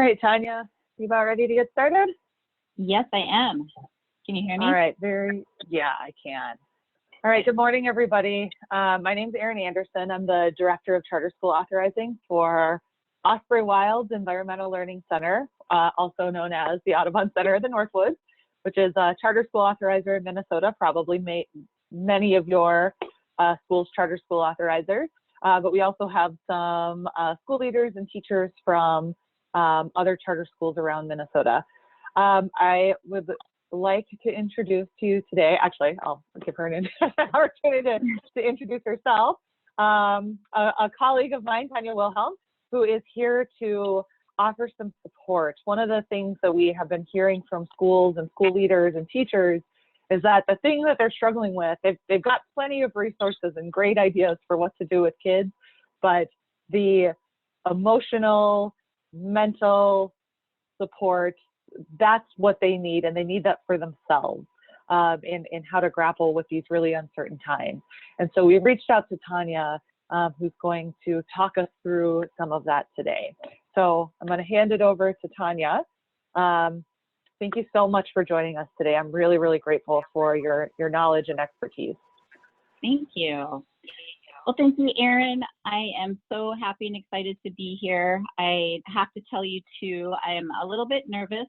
right, Tonya, you about ready to get started? Yes, I am. Can you hear me? All right, yeah, I can. All right, good morning, everybody. My name is Erin Anderson. I'm the Director of Charter School Authorizing for Osprey Wilds Environmental Learning Center, also known as the Audubon Center of the Northwoods, which is a charter school authorizer in Minnesota, probably many of your schools charter school authorizers. But we also have some school leaders and teachers from other charter schools around Minnesota. I would like to introduce to you today, actually, I'll give her an opportunity to introduce herself, a colleague of mine, Tonya Wilhelm, who is here to offer some support. One of the things that we have been hearing from schools and school leaders and teachers is that the thing that they're struggling with, they've got plenty of resources and great ideas for what to do with kids, but the emotional, mental support, that's what they need, and they need that for themselves in how to grapple with these really uncertain times. And so we reached out to Tonya, who's going to talk us through some of that today. So I'm going to hand it over to Tonya. Thank you so much for joining us today. I'm really, really grateful for your knowledge and expertise. Thank you. Well, thank you, Erin. I am so happy and excited to be here. I have to tell you, too, I am a little bit nervous.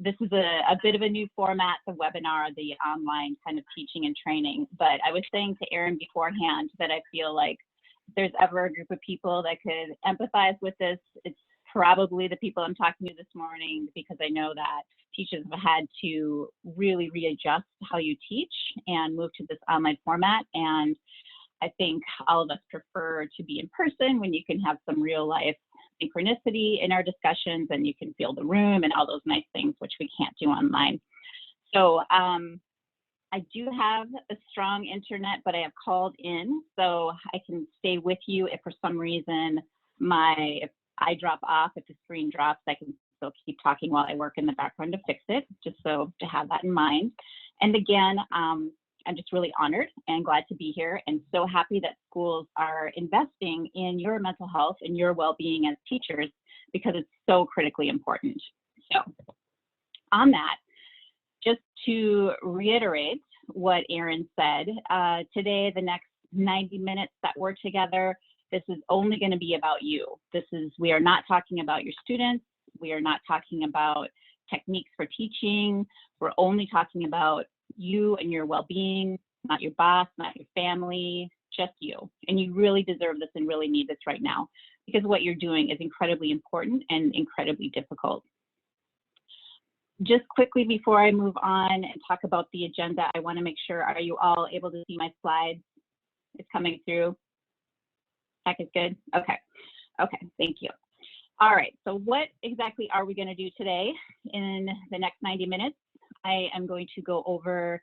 This is a bit of a new format, the webinar, the online kind of teaching and training. But I was saying to Erin beforehand that I feel like if there's ever a group of people that could empathize with this, it's probably the people I'm talking to this morning, because I know that teachers have had to really readjust how you teach and move to this online format. And I think all of us prefer to be in person when you can have some real life synchronicity in our discussions and you can feel the room and all those nice things, which we can't do online. So I do have a strong internet, but I have called in, so I can stay with you if for some reason if I drop off, if the screen drops, I can still keep talking while I work in the background to fix it, just so to have that in mind. And again, I'm just really honored and glad to be here, and so happy that schools are investing in your mental health and your well-being as teachers, because it's so critically important. So on that, just to reiterate what Erin said, today, the next 90 minutes that we're together, this is only going to be about you. We are not talking about your students. We are not talking about techniques for teaching. We're only talking about you and your well-being, not your boss, not your family, just you. And you really deserve this and really need this right now, because what you're doing is incredibly important and incredibly difficult. Just quickly before I move on and talk about the agenda, I want to make sure, are you all able to see my slides? It's coming through. Heck is good. Okay, thank you. All right, so what exactly are we going to do today in the next 90 minutes? I am going to go over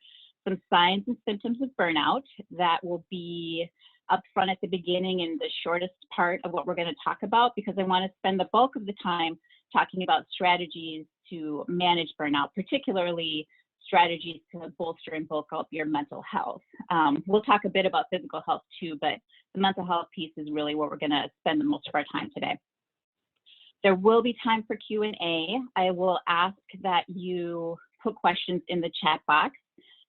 some signs and symptoms of burnout. That will be up front at the beginning in the shortest part of what we're going to talk about, because I want to spend the bulk of the time talking about strategies to manage burnout, particularly strategies to bolster and bulk up your mental health. We'll talk a bit about physical health too, but the mental health piece is really where we're going to spend the most of our time today. There will be time for Q&A. I will ask that you put questions in the chat box.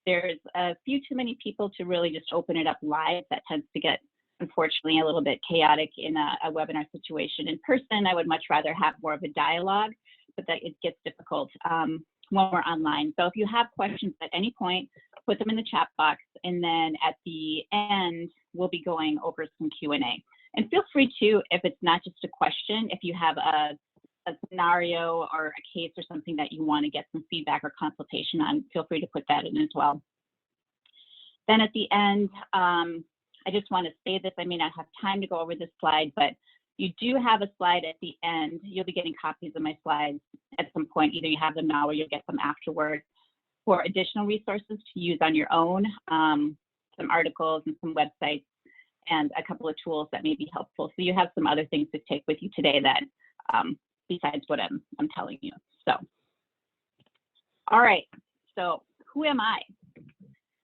There's a few too many people to really just open it up live. That tends to get, unfortunately, a little bit chaotic in a webinar situation. In person, I would much rather have more of a dialogue, but that it gets difficult when we're online. So if you have questions at any point, put them in the chat box, and then at the end, we'll be going over some Q&A. And feel free to, if it's not just a question, if you have a scenario or a case or something that you want to get some feedback or consultation on, feel free to put that in as well. Then at the end, I just want to say this, I may not have time to go over this slide, but you do have a slide at the end. You'll be getting copies of my slides at some point. Either you have them now or you'll get them afterwards, for additional resources to use on your own, some articles and some websites, and a couple of tools that may be helpful. So you have some other things to take with you today that besides what I'm telling you. So, all right, so who am I?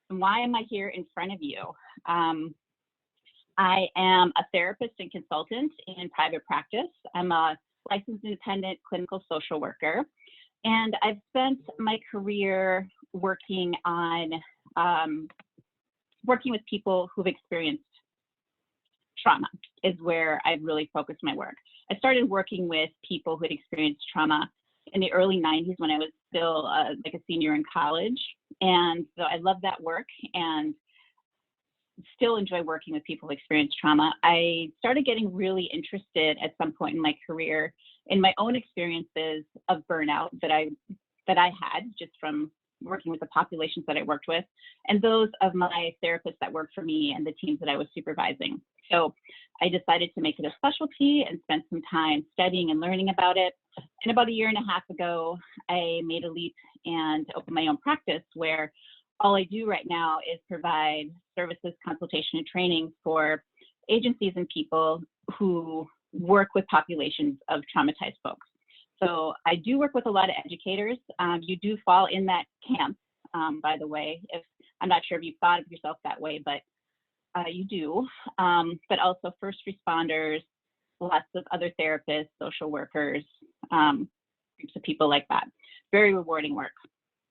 And why am I here in front of you? I am a therapist and consultant in private practice. I'm a licensed independent clinical social worker. And I've spent my career working on, working with people who've experienced trauma is where I've really focused my work. I started working with people who had experienced trauma in the early 90s when I was still like a senior in college. And so I love that work and still enjoy working with people who experience trauma. I started getting really interested at some point in my career in my own experiences of burnout that I had just from working with the populations that I worked with, and those of my therapists that worked for me and the teams that I was supervising. So I decided to make it a specialty and spent some time studying and learning about it. And about 1.5 years ago, I made a leap and opened my own practice where all I do right now is provide services, consultation, and training for agencies and people who work with populations of traumatized folks. So I do work with a lot of educators. You do fall in that camp, by the way. If I'm not sure if you've thought of yourself that way, but you do. But also first responders, lots of other therapists, social workers, groups of people like that. Very rewarding work.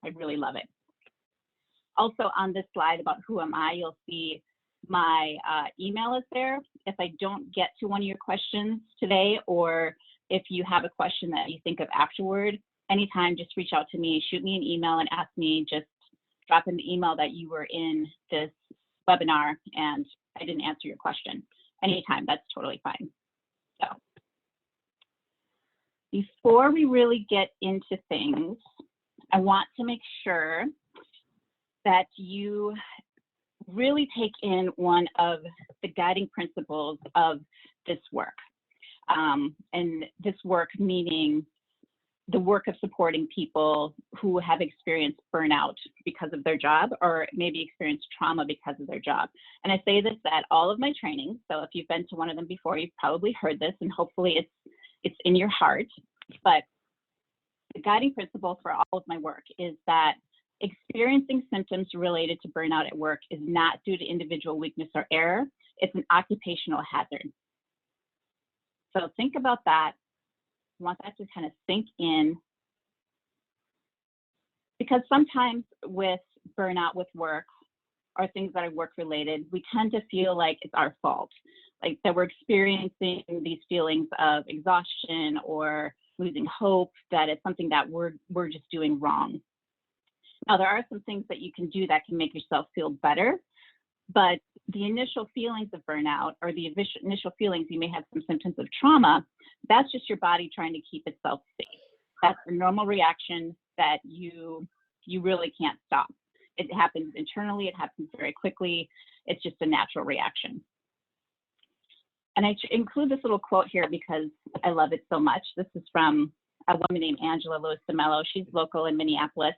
I really love it. Also on this slide about who am I, you'll see my email is there. If I don't get to one of your questions today, or if you have a question that you think of afterward, anytime, just reach out to me, shoot me an email and ask me, just drop in the email that you were in this webinar and I didn't answer your question. Anytime, that's totally fine. So before we really get into things, I want to make sure that you really take in one of the guiding principles of this work. And this work meaning the work of supporting people who have experienced burnout because of their job or maybe experienced trauma because of their job. And I say this at all of my trainings. So if you've been to one of them before, you've probably heard this and hopefully it's in your heart. But the guiding principle for all of my work is that experiencing symptoms related to burnout at work is not due to individual weakness or error. It's an occupational hazard. So think about that. I want that to kind of sink in, because sometimes with burnout with work or things that are work related, we tend to feel like it's our fault, like that we're experiencing these feelings of exhaustion or losing hope, that it's something that we're just doing wrong. Now, there are some things that you can do that can make yourself feel better, but the initial feelings of burnout or the initial feelings, you may have some symptoms of trauma, that's just your body trying to keep itself safe. That's a normal reaction that you really can't stop. It happens internally, it happens very quickly. It's just a natural reaction. And I include this little quote here because I love it so much. This is from a woman named Angela Lewis DeMello. She's local in Minneapolis.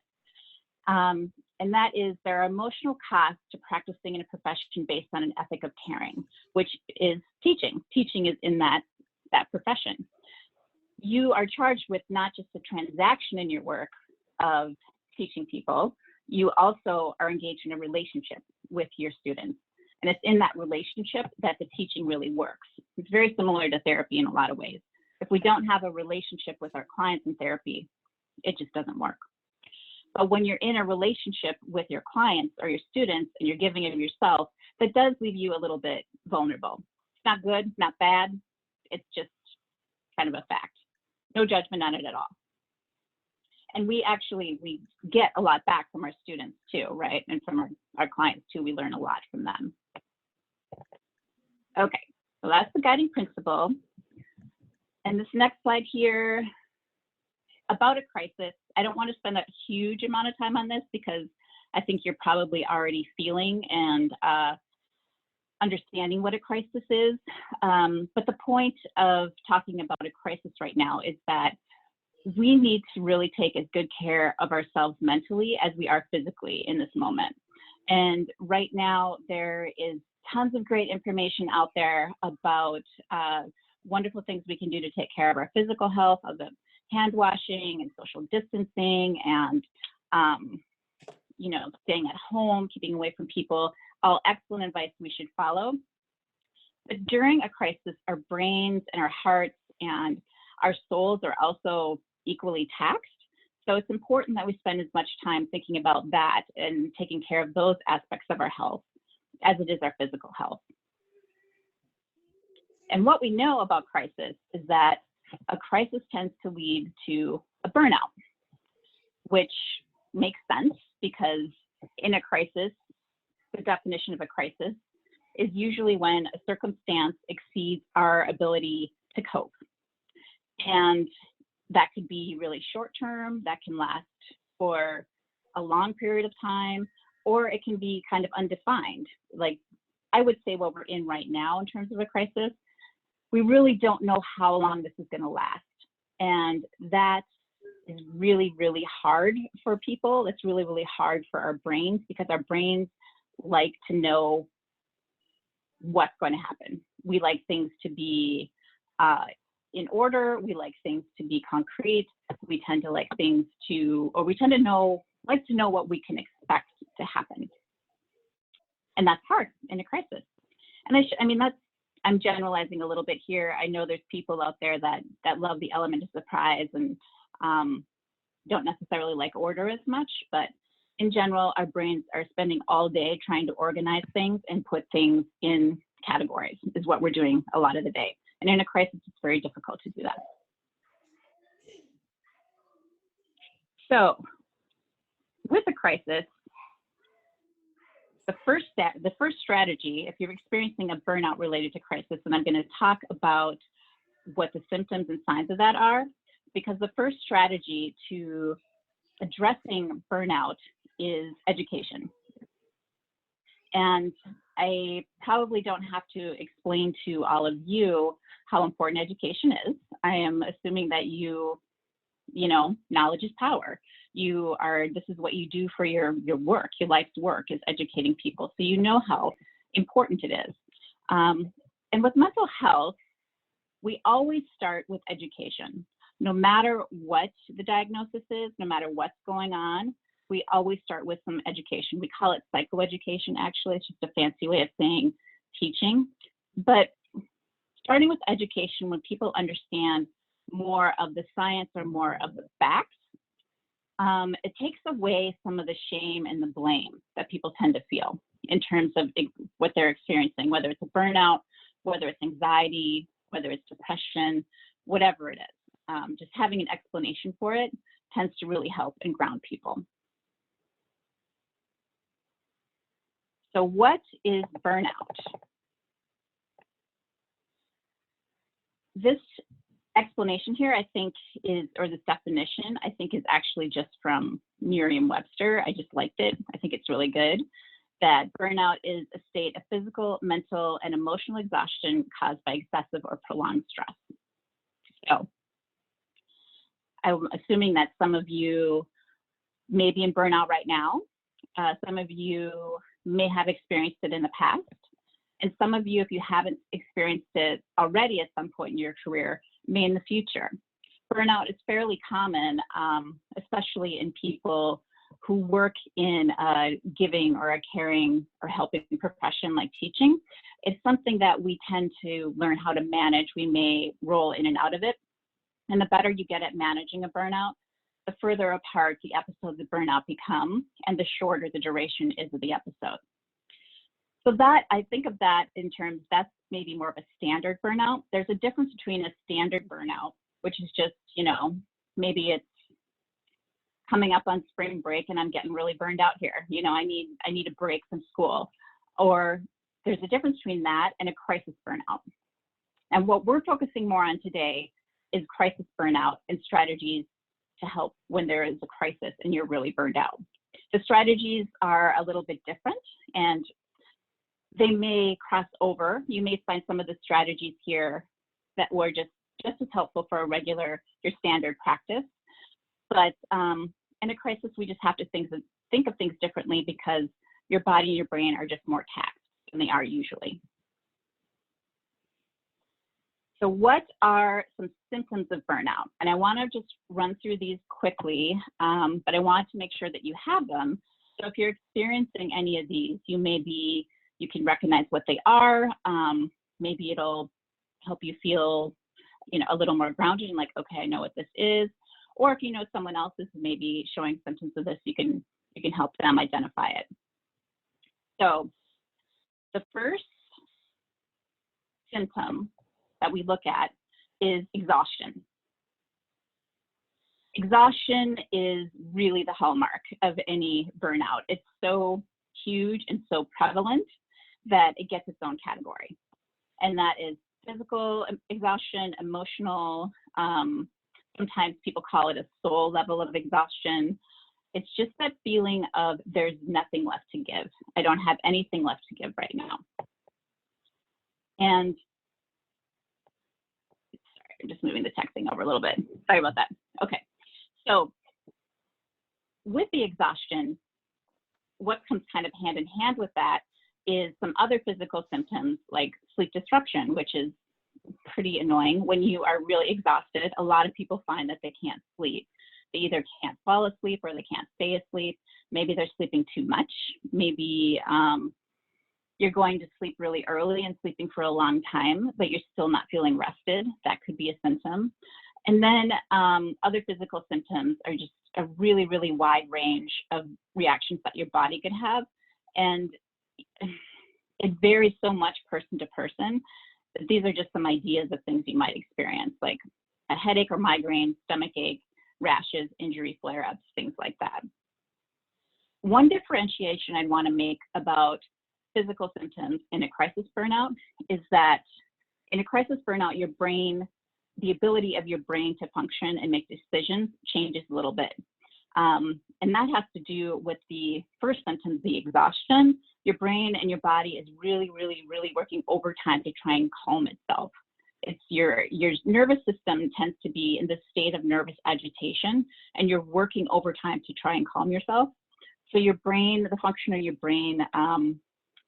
And that is, there are emotional costs to practicing in a profession based on an ethic of caring, which is teaching. Teaching is in that profession. You are charged with not just the transaction in your work of teaching people, you also are engaged in a relationship with your students. And it's in that relationship that the teaching really works. It's very similar to therapy in a lot of ways. If we don't have a relationship with our clients in therapy, it just doesn't work. But when you're in a relationship with your clients or your students and you're giving of yourself, that does leave you a little bit vulnerable. It's not good, not bad. It's just kind of a fact. No judgment on it at all. And we get a lot back from our students too, right? And from our clients too, we learn a lot from them. Okay, so that's the guiding principle. And this next slide here, about a crisis. I don't want to spend a huge amount of time on this because I think you're probably already feeling and understanding what a crisis is. But the point of talking about a crisis right now is that we need to really take as good care of ourselves mentally as we are physically in this moment. And right now, there is tons of great information out there about wonderful things we can do to take care of our physical health, of the hand washing and social distancing and, staying at home, keeping away from people, all excellent advice we should follow. But during a crisis, our brains and our hearts and our souls are also equally taxed. So it's important that we spend as much time thinking about that and taking care of those aspects of our health as it is our physical health. And what we know about crisis is that a crisis tends to lead to a burnout, which makes sense because in a crisis, the definition of a crisis is usually when a circumstance exceeds our ability to cope. And that could be really short term, that can last for a long period of time, or it can be kind of undefined. Like I would say what we're in right now in terms of a crisis, we really don't know how long this is going to last. And that is really, really hard for people. It's really, really hard for our brains because our brains like to know what's going to happen. We like things to be in order. We like things to be concrete. We tend to like things to, or we tend to know what we can expect to happen. And that's hard in a crisis. And I'm generalizing a little bit here. I know there's people out there that love the element of surprise and don't necessarily like order as much, but in general, our brains are spending all day trying to organize things and put things in categories is what we're doing a lot of the day. And in a crisis, it's very difficult to do that. So with a crisis, the first strategy, if you're experiencing a burnout related to crisis, and I'm going to talk about what the symptoms and signs of that are, because the first strategy to addressing burnout is education. And I probably don't have to explain to all of you how important education is. I am assuming that you know, knowledge is power. This is what you do for your work. Your life's work is educating people. So you know how important it is. And with mental health, we always start with education. No matter what the diagnosis is, no matter what's going on, we always start with some education. We call it psychoeducation, actually. It's just a fancy way of saying teaching. But starting with education, when people understand more of the science or more of the facts, it takes away some of the shame and the blame that people tend to feel in terms of what they're experiencing, whether it's a burnout, whether it's anxiety, whether it's depression, whatever it is. Just having an explanation for it tends to really help and ground people. So what is burnout? This explanation here, I think or this definition, I think is actually just from Merriam-Webster. I just liked it. I think it's really good. That burnout is a state of physical, mental, and emotional exhaustion caused by excessive or prolonged stress. So I'm assuming that some of you may be in burnout right now. Some of you may have experienced it in the past. And some of you, if you haven't experienced it already at some point in your career, may in the future. Burnout is fairly common, especially in people who work in a giving or a caring or helping profession like teaching. It's something that we tend to learn how to manage. We may roll in and out of it. And the better you get at managing a burnout, the further apart the episodes of burnout become and the shorter the duration is of the episode. So that, I think of that in terms, that's maybe more of a standard burnout. There's a difference between a standard burnout, which is just, you know, maybe it's coming up on spring break and I'm getting really burned out here. You know, I need a break from school. Or there's a difference between that and a crisis burnout. And what we're focusing more on today is crisis burnout and strategies to help when there is a crisis and you're really burned out. The strategies are a little bit different and they may cross over. You may find some of the strategies here that were just as helpful for your standard practice. But in a crisis, we just have to think of things differently because your body and your brain are just more taxed than they are usually. So what are some symptoms of burnout? And I want to just run through these quickly, but I want to make sure that you have them. So if you're experiencing any of these, you can recognize what they are. Maybe it'll help you feel a little more grounded and like, okay, I know what this is. Or if you know someone else is maybe showing symptoms of this, you can help them identify it. So the first symptom that we look at is exhaustion. Exhaustion is really the hallmark of any burnout. It's so huge and so prevalent that it gets its own category. And that is physical exhaustion, emotional, sometimes people call it a soul level of exhaustion. It's just that feeling of there's nothing left to give. I don't have anything left to give right now. And sorry, I'm just moving the texting over a little bit. Sorry about that. Okay. So with the exhaustion, what comes kind of hand in hand with that is some other physical symptoms like sleep disruption, which is pretty annoying. When you are really exhausted, a lot of people find that they can't sleep. They either can't fall asleep or they can't stay asleep. Maybe they're sleeping too much. Maybe you're going to sleep really early and sleeping for a long time, but you're still not feeling rested. That could be a symptom. And then other physical symptoms are just a really, really wide range of reactions that your body could have. And it varies so much person to person. These are just some ideas of things you might experience, like a headache or migraine, stomach ache, rashes, injury flare-ups, things like that. One differentiation I'd want to make about physical symptoms in a crisis burnout is that in a crisis burnout, your brain, the ability of your brain to function and make decisions changes a little bit. And that has to do with the first symptom, the exhaustion. Your brain and your body is really, really, really working overtime to try and calm itself. It's your nervous system tends to be in this state of nervous agitation, and you're working overtime to try and calm yourself. So your brain, the function of your brain,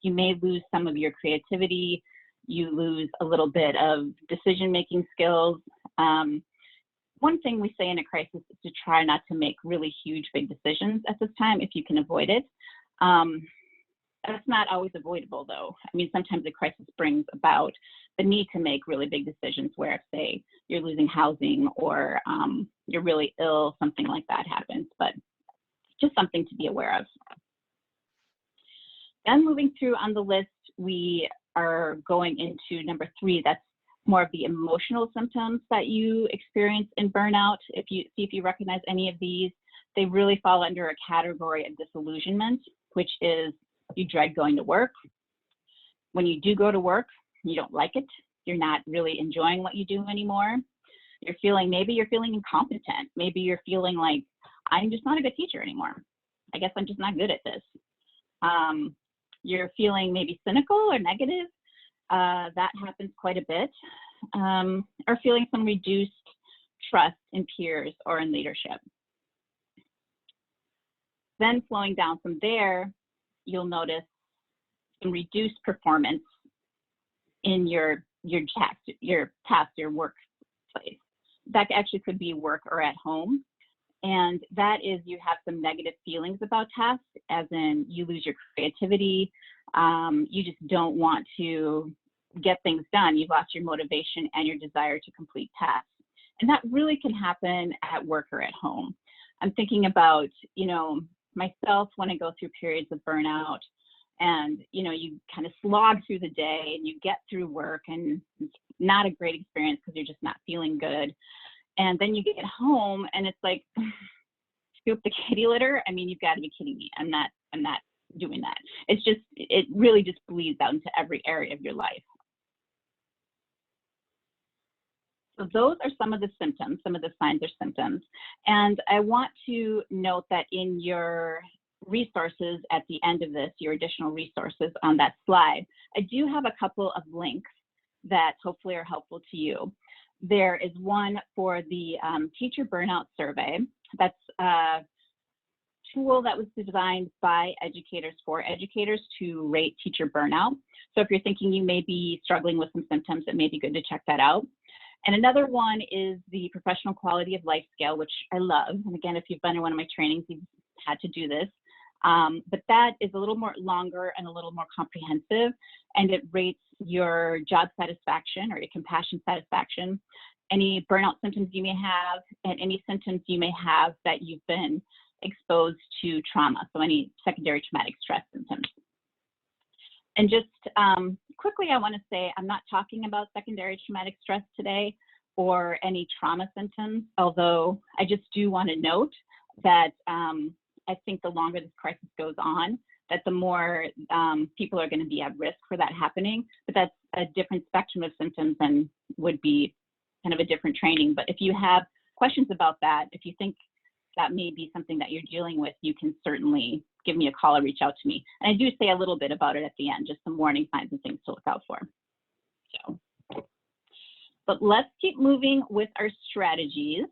you may lose some of your creativity. You lose a little bit of decision-making skills. One thing we say in a crisis is to try not to make really huge, big decisions at this time if you can avoid it. That's not always avoidable, though. I mean, sometimes a crisis brings about the need to make really big decisions where, if, say, you're losing housing or you're really ill, something like that happens, but just something to be aware of. Then moving through on the list, we are going into number 3. That's more of the emotional symptoms that you experience in burnout. If you recognize any of these, they really fall under a category of disillusionment, which is you dread going to work. When you do go to work, you don't like it. You're not really enjoying what you do anymore. Maybe you're feeling incompetent. Maybe you're feeling like, I'm just not a good teacher anymore. I guess I'm just not good at this. You're feeling maybe cynical or negative. That happens quite a bit. Or feeling some reduced trust in peers or in leadership. Then flowing down from there, you'll notice some reduced performance in your task, your workplace. That actually could be work or at home. And that is, you have some negative feelings about tasks, as in you lose your creativity. You just don't want to get things done. You've lost your motivation and your desire to complete tasks. And that really can happen at work or at home. I'm thinking about, myself when I go through periods of burnout, and, you kind of slog through the day and you get through work and it's not a great experience because you're just not feeling good. And then you get home and it's like, scoop the kitty litter. I mean, you've got to be kidding me. I'm not doing that. It really just bleeds out into every area of your life. So those are some of the symptoms, some of the signs or symptoms. And I want to note that in your resources at the end of this, your additional resources on that slide, I do have a couple of links that hopefully are helpful to you. There is one for the teacher burnout survey. That's a tool that was designed by educators for educators to rate teacher burnout. So if you're thinking you may be struggling with some symptoms, it may be good to check that out. And another one is the Professional Quality of Life Scale, which I love. And again, if you've been in one of my trainings, you've had to do this. But that is a little more longer and a little more comprehensive, and it rates your job satisfaction or your compassion satisfaction. any burnout symptoms you may have, and any symptoms you may have that you've been exposed to trauma, so any secondary traumatic stress symptoms. And just quickly, I want to say I'm not talking about secondary traumatic stress today or any trauma symptoms, although I just do want to note that I think the longer this crisis goes on, that the more people are going to be at risk for that happening. But that's a different spectrum of symptoms and would be kind of a different training. But if you have questions about that, if you think that may be something that you're dealing with, you can certainly give me a call or reach out to me. And I do say a little bit about it at the end, just some warning signs and things to look out for. So, but let's keep moving with our strategies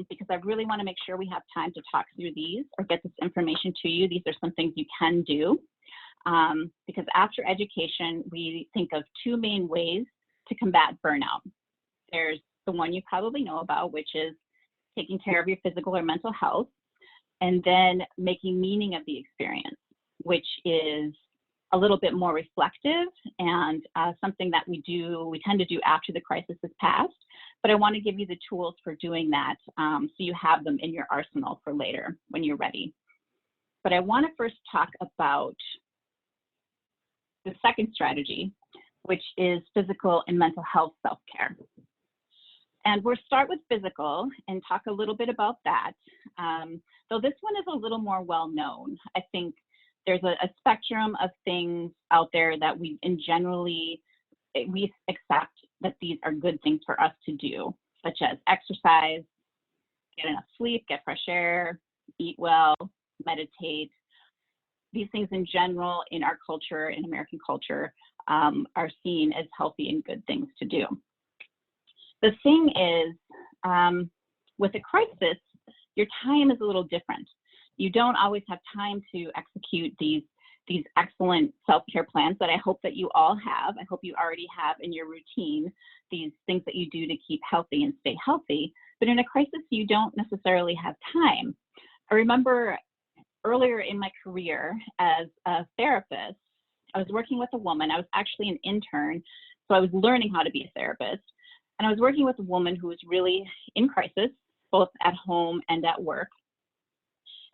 because I really want to make sure we have time to talk through these or get this information to you. These are some things you can do because after education, we think of two main ways to combat burnout. There's the one you probably know about, which is taking care of your physical or mental health, and then making meaning of the experience, which is a little bit more reflective and something that we tend to do after the crisis has passed. But I want to give you the tools for doing that so you have them in your arsenal for later when you're ready. But I want to first talk about the second strategy, which is physical and mental health self-care. And we'll start with physical and talk a little bit about that. Though this one is a little more well-known. I think there's a spectrum of things out there that we accept that these are good things for us to do, such as exercise, get enough sleep, get fresh air, eat well, meditate. These things in general in our culture, in American culture, are seen as healthy and good things to do. The thing is, with a crisis, your time is a little different. You don't always have time to execute these excellent self-care plans that I hope that you all have. I hope you already have in your routine these things that you do to keep healthy and stay healthy. But in a crisis, you don't necessarily have time. I remember earlier in my career as a therapist, I was working with a woman. I was actually an intern, so I was learning how to be a therapist. And I was working with a woman who was really in crisis, both at home and at work.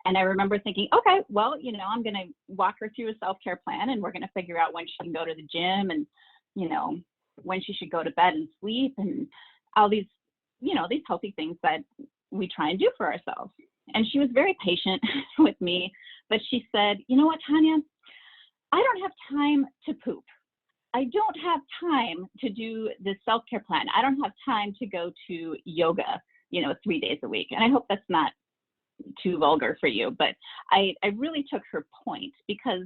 And I remember thinking, okay, well, I'm going to walk her through a self-care plan, and we're going to figure out when she can go to the gym and, when she should go to bed and sleep and all these, these healthy things that we try and do for ourselves. And she was very patient with me, but she said, you know what, Tonya, I don't have time to poop. I don't have time to do this self-care plan. I don't have time to go to yoga, 3 days a week. And I hope that's not too vulgar for you, but I really took her point, because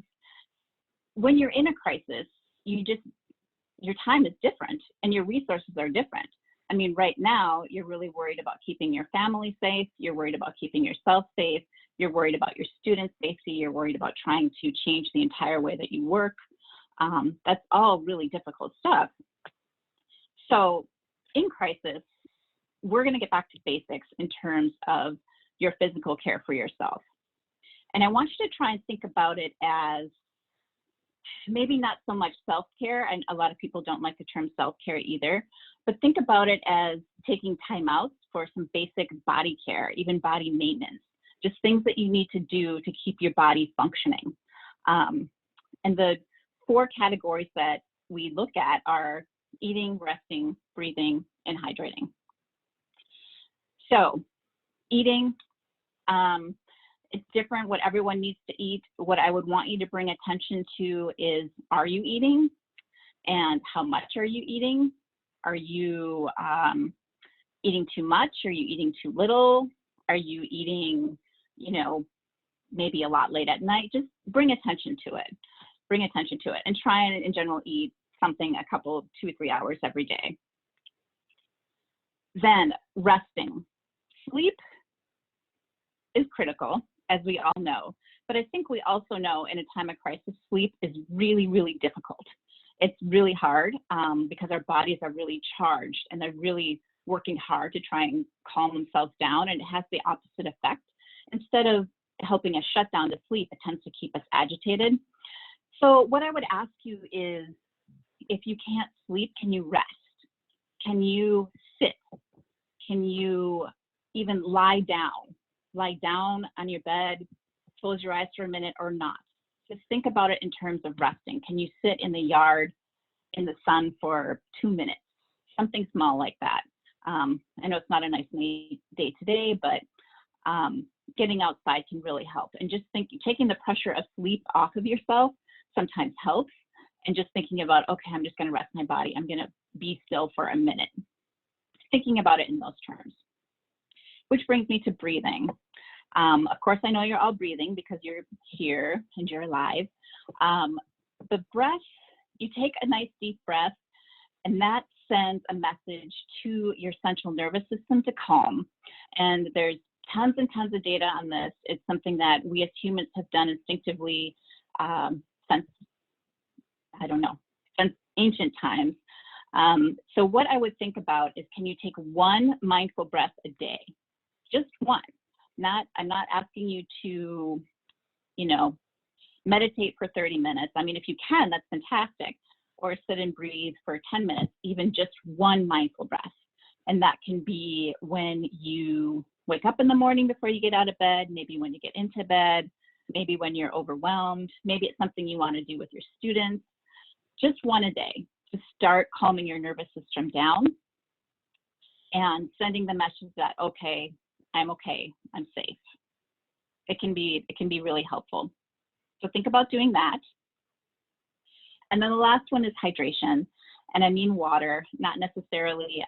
when you're in a crisis, your time is different and your resources are different. I mean, right now, you're really worried about keeping your family safe. You're worried about keeping yourself safe. You're worried about your students' safety. You're worried about trying to change the entire way that you work. That's all really difficult stuff. So in crisis, we're going to get back to basics in terms of your physical care for yourself. And I want you to try and think about it as maybe not so much self-care, and a lot of people don't like the term self-care either, but think about it as taking time out for some basic body care, even body maintenance, just things that you need to do to keep your body functioning. And the 4 categories that we look at are eating, resting, breathing, and hydrating. So eating, it's different what everyone needs to eat. What I would want you to bring attention to is, are you eating? And how much are you eating? Are you eating too much? Are you eating too little? Are you eating, maybe a lot late at night? Just bring attention to it. Bring attention to it, and try and, in general, eat something a couple, 2 or 3 hours every day. Then resting. Sleep is critical, as we all know, but I think we also know in a time of crisis, sleep is really, really difficult. It's really hard because our bodies are really charged and they're really working hard to try and calm themselves down, and it has the opposite effect. Instead of helping us shut down to sleep, it tends to keep us agitated. So what I would ask you is, if you can't sleep, can you rest? Can you sit? Can you even lie down? Lie down on your bed, close your eyes for a minute or not. Just think about it in terms of resting. Can you sit in the yard in the sun for 2 minutes? Something small like that. I know it's not a nice day today, but getting outside can really help. And just taking the pressure of sleep off of yourself sometimes helps. And just thinking about, okay, I'm just going to rest my body. I'm going to be still for a minute. Thinking about it in those terms. Which brings me to breathing. Of course, I know you're all breathing because you're here and you're alive. The breath, you take a nice deep breath, and that sends a message to your central nervous system to calm. And there's tons and tons of data on this. It's something that we as humans have done instinctively since, I don't know, since ancient times. So what I would think about is, can you take one mindful breath a day? Just one. I'm not asking you to, meditate for 30 minutes. I mean, if you can, that's fantastic. Or sit and breathe for 10 minutes, even just one mindful breath. And that can be when you wake up in the morning before you get out of bed, maybe when you get into bed, maybe when you're overwhelmed, maybe it's something you want to do with your students. Just one a day to start calming your nervous system down and sending the message that, okay, I'm safe. It can be really helpful. So think about doing that. And then the last one is hydration. And I mean water, not necessarily.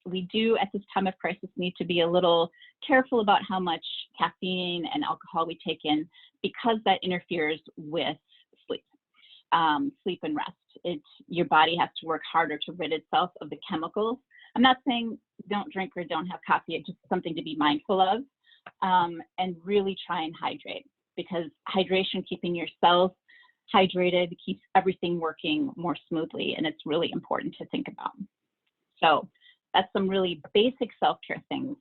We do at this time of crisis need to be a little careful about how much caffeine and alcohol we take in, because that interferes with sleep and rest. Your body has to work harder to rid itself of the chemicals. I'm not saying don't drink or don't have coffee. It's just something to be mindful of, and really try and hydrate, because hydration, keeping your cells hydrated, keeps everything working more smoothly, and it's really important to think about. So that's some really basic self-care things,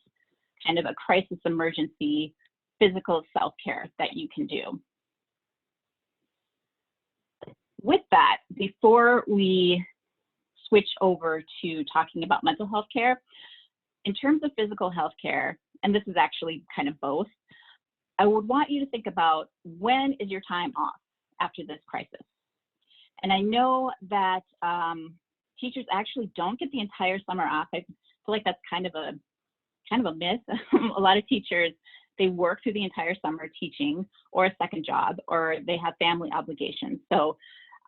kind of a crisis emergency physical self-care that you can do. With that, before we switch over to talking about mental health care, in terms of physical health care, and this is actually kind of both, I would want you to think about, when is your time off after this crisis? And I know that teachers actually don't get the entire summer off. I feel like that's kind of a myth. A lot of teachers, they work through the entire summer teaching, or a second job, or they have family obligations. So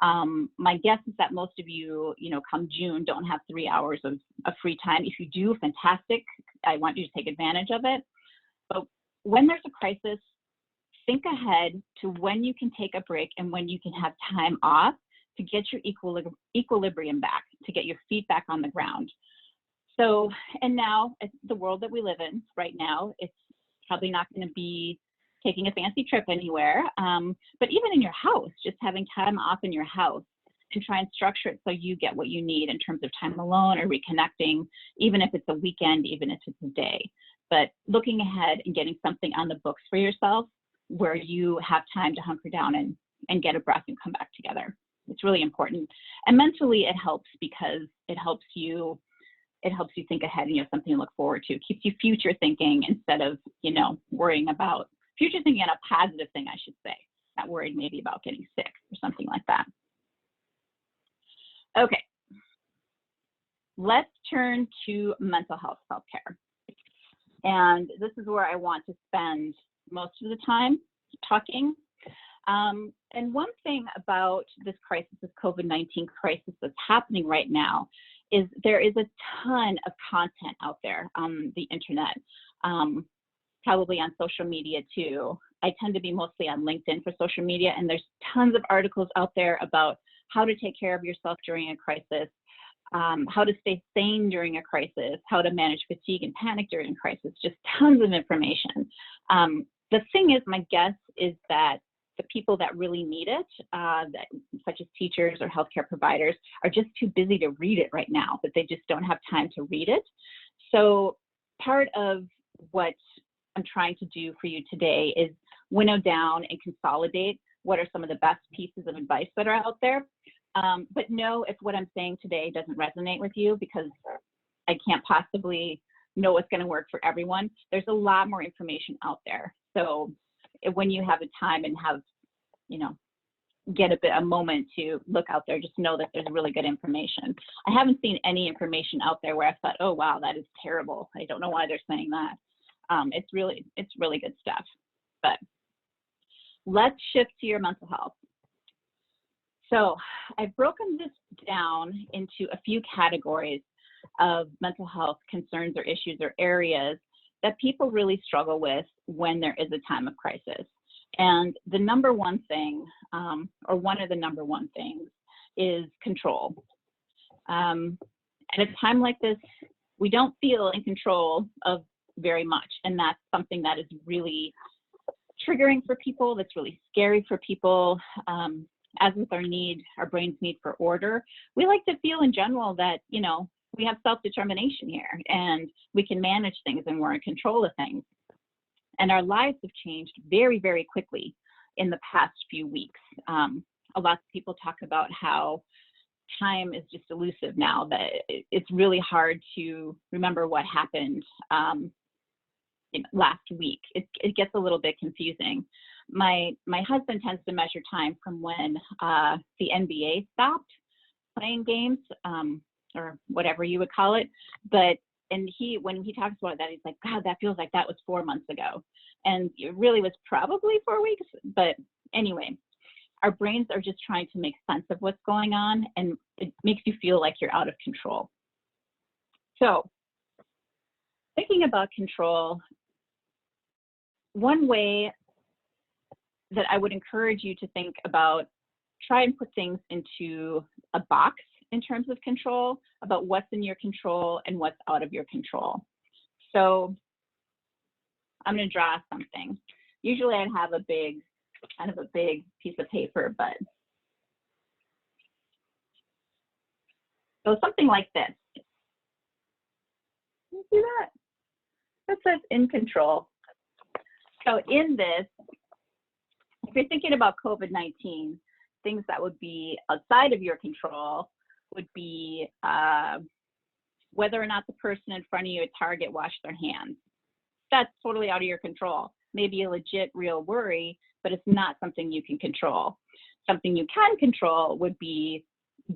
my guess is that most of you, come June, don't have 3 hours of free time. If you do, fantastic. I want you to take advantage of it. But when there's a crisis, think ahead to when you can take a break and when you can have time off to get your equilibrium back, to get your feet back on the ground. So, and now, the world that we live in right now, it's probably not going to be taking a fancy trip anywhere, but even in your house, just having time off in your house, and try and structure it so you get what you need in terms of time alone or reconnecting, even if it's a weekend, even if it's a day. But looking ahead and getting something on the books for yourself where you have time to hunker down and get a breath and come back together. It's really important. And mentally, it helps, because it helps you think ahead, and you have something to look forward to. It keeps you future thinking instead of, worrying about future thinking, and a positive thing, I should say, not worried maybe about getting sick or something like that. Okay, let's turn to mental health self-care. And this is where I want to spend most of the time talking. And one thing about this crisis, this COVID-19 crisis that's happening right now, is there is a ton of content out there on the internet, probably on social media too. I tend to be mostly on LinkedIn for social media, and there's tons of articles out there about how to take care of yourself during a crisis, how to stay sane during a crisis, how to manage fatigue and panic during a crisis, just tons of information. The thing is, my guess is that the people that really need it, such as teachers or healthcare providers, are just too busy to read it right now, that they just don't have time to read it. So part of what I'm trying to do for you today is winnow down and consolidate what are some of the best pieces of advice that are out there. But know if what I'm saying today doesn't resonate with you, because I can't possibly know what's going to work for everyone. There's a lot more information out there. So when you have a time and have, you know, get a moment to look out there, just know that there's really good information. I haven't seen any information out there where I thought, oh, wow, that is terrible. I don't know why they're saying that. It's really good stuff. But let's shift to your mental health. So I've broken this down into a few categories of mental health concerns or issues or areas that people really struggle with when there is a time of crisis. And the number one thing, or one of the number one things, is control. At a time like this, we don't feel in control of very much, and that's something that is really triggering for people, that's really scary for people. As with our brain's need for order, we like to feel in general that, you know, we have self-determination here and we can manage things and we're in control of things. And our lives have changed very, very quickly in the past few weeks. A lot of people talk about how time is just elusive now, that it's really hard to remember what happened last week. It gets a little bit confusing. My husband tends to measure time from when the NBA stopped playing games, or whatever you would call it. And when he talks about that, he's like, God, that feels like that was 4 months ago. And it really was probably 4 weeks. But anyway, our brains are just trying to make sense of what's going on, and it makes you feel like you're out of control. So thinking about control, one way that I would encourage you to think about, try and put things into a box in terms of control, about what's in your control and what's out of your control. So I'm going to draw something. Usually I'd have kind of a big piece of paper, but so something like this. You see that? That says in control. So in this, if you're thinking about COVID-19, things that would be outside of your control would be whether or not the person in front of you at Target washed their hands. That's totally out of your control. Maybe a legit real worry, but it's not something you can control. Something you can control would be,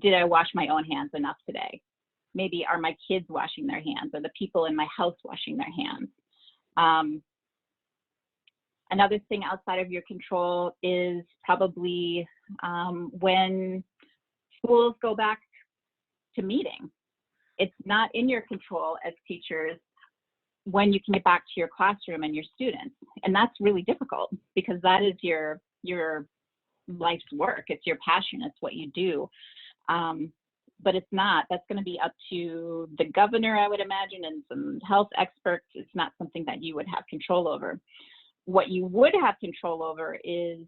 did I wash my own hands enough today? Maybe are my kids washing their hands, or the people in my house washing their hands? Another thing outside of your control is probably when schools go back to meeting. It's not in your control as teachers when you can get back to your classroom and your students. And that's really difficult, because that is your life's work. It's your passion. It's what you do. But it's not. That's going to be up to the governor, I would imagine, and some health experts. It's not something that you would have control over. What you would have control over is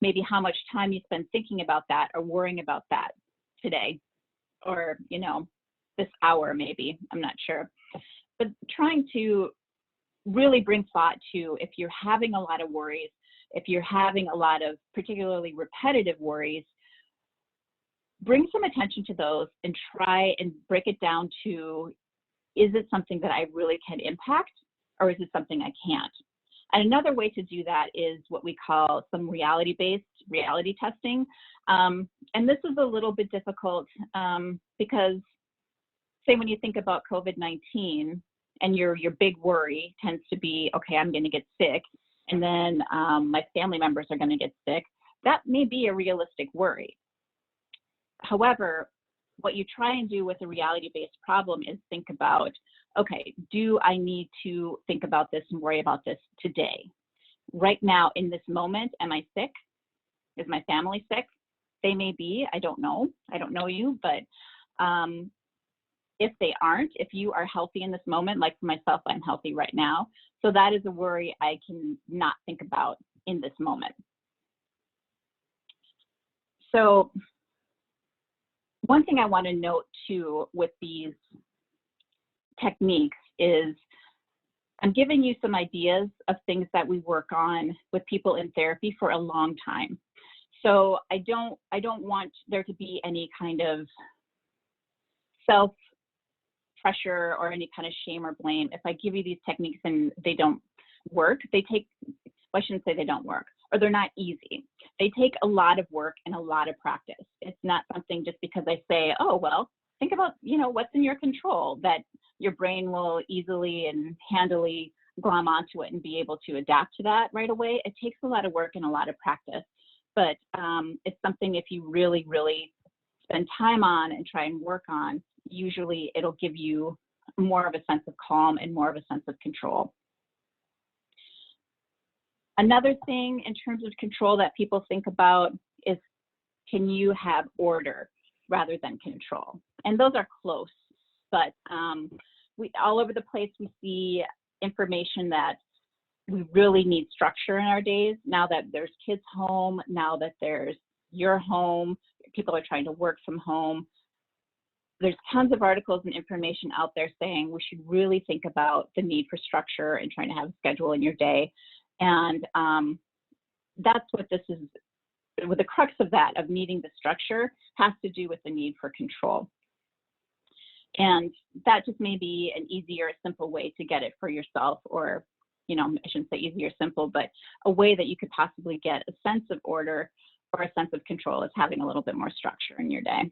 maybe how much time you spend thinking about that or worrying about that today, or, you know, this hour maybe, I'm not sure. But trying to really bring thought to, if you're having a lot of worries, if you're having a lot of particularly repetitive worries, bring some attention to those and try and break it down to, is it something that I really can impact, or is it something I can't? And another way to do that is what we call some reality-based reality testing. And this is a little bit difficult because, say, when you think about COVID-19 and your big worry tends to be, okay, I'm going to get sick, and then my family members are going to get sick, that may be a realistic worry. However, what you try and do with a reality-based problem is think about, okay, do I need to think about this and worry about this today? Right now, in this moment, am I sick? Is my family sick? They may be, I don't know. I don't know you, but if they aren't, if you are healthy in this moment, like for myself, I'm healthy right now. So that is a worry I can not think about in this moment. So one thing I want to note too with these techniques is I'm giving you some ideas of things that we work on with people in therapy for a long time. So I don't want there to be any kind of pressure or any kind of shame or blame. If I give you these techniques and they don't work, I shouldn't say they don't work, or they're not easy. They take a lot of work and a lot of practice. It's not something just because I say, oh, well, think about, what's in your control, that your brain will easily and handily glom onto it and be able to adapt to that right away. It takes a lot of work and a lot of practice, but it's something if you really, really spend time on and try and work on, usually it'll give you more of a sense of calm and more of a sense of control. Another thing in terms of control that people think about is, can you have order rather than control? And those are close, but all over the place we see information that we really need structure in our days. Now that there's kids home, now that there's your home, people are trying to work from home. There's tons of articles and information out there saying we should really think about the need for structure and trying to have a schedule in your day. And that's what this is, with the crux of that, of needing the structure, has to do with the need for control. And that just may be an easier, simple way to get it for yourself, or, I shouldn't say easy or simple, but a way that you could possibly get a sense of order or a sense of control is having a little bit more structure in your day.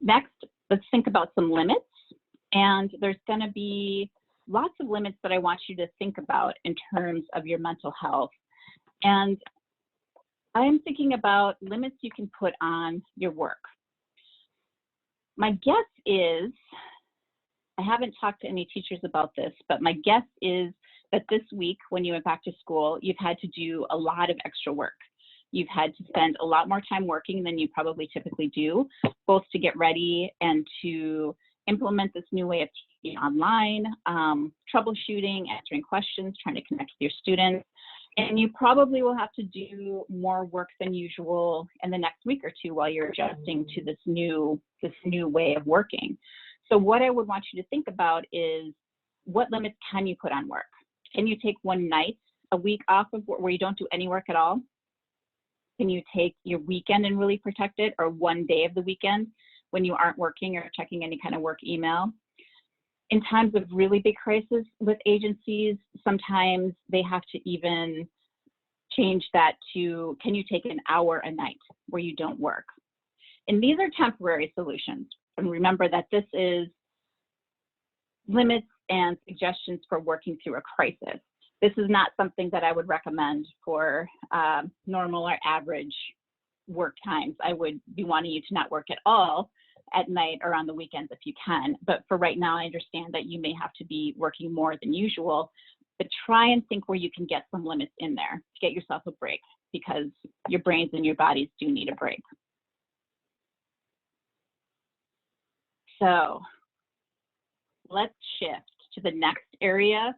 Next, let's think about some limits. And there's going to be lots of limits that I want you to think about in terms of your mental health. And I'm thinking about limits you can put on your work. My guess is, I haven't talked to any teachers about this, but my guess is that this week when you went back to school, you've had to do a lot of extra work. You've had to spend a lot more time working than you probably typically do, both to get ready and to implement this new way of teaching online, troubleshooting, answering questions, trying to connect with your students. And you probably will have to do more work than usual in the next week or two while you're adjusting to this new way of working. So what I would want you to think about is, what limits can you put on work? Can you take one night a week off of work where you don't do any work at all? Can you take your weekend and really protect it, or one day of the weekend when you aren't working or checking any kind of work email? In times of really big crisis with agencies, sometimes they have to even change that to, can you take an hour a night where you don't work? And these are temporary solutions. And remember that this is limits and suggestions for working through a crisis. This is not something that I would recommend for normal or average work times. I would be wanting you to not work at all at night or on the weekends if you can. But for right now, I understand that you may have to be working more than usual, but try and think where you can get some limits in there to get yourself a break, because your brains and your bodies do need a break. So let's shift to the next area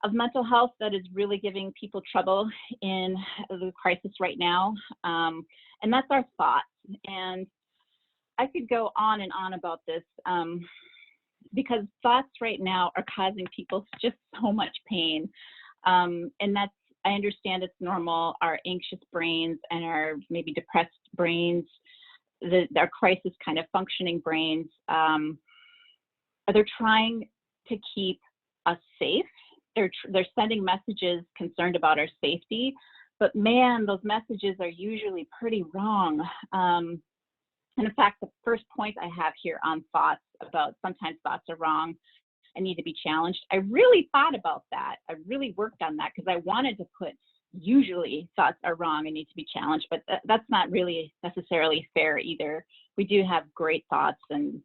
of mental health that is really giving people trouble in the crisis right now, and that's our thoughts. And I could go on and on about this because thoughts right now are causing people just so much pain, and that's, I understand it's normal. Our anxious brains and our maybe depressed brains, our crisis kind of functioning brains, they're trying to keep us safe. They're sending messages concerned about our safety, but man, those messages are usually pretty wrong. And in fact, the first point I have here on thoughts, about sometimes thoughts are wrong and need to be challenged, I really thought about that. I really worked on that because I wanted to put usually thoughts are wrong and need to be challenged, but that's not really necessarily fair either. We do have great thoughts and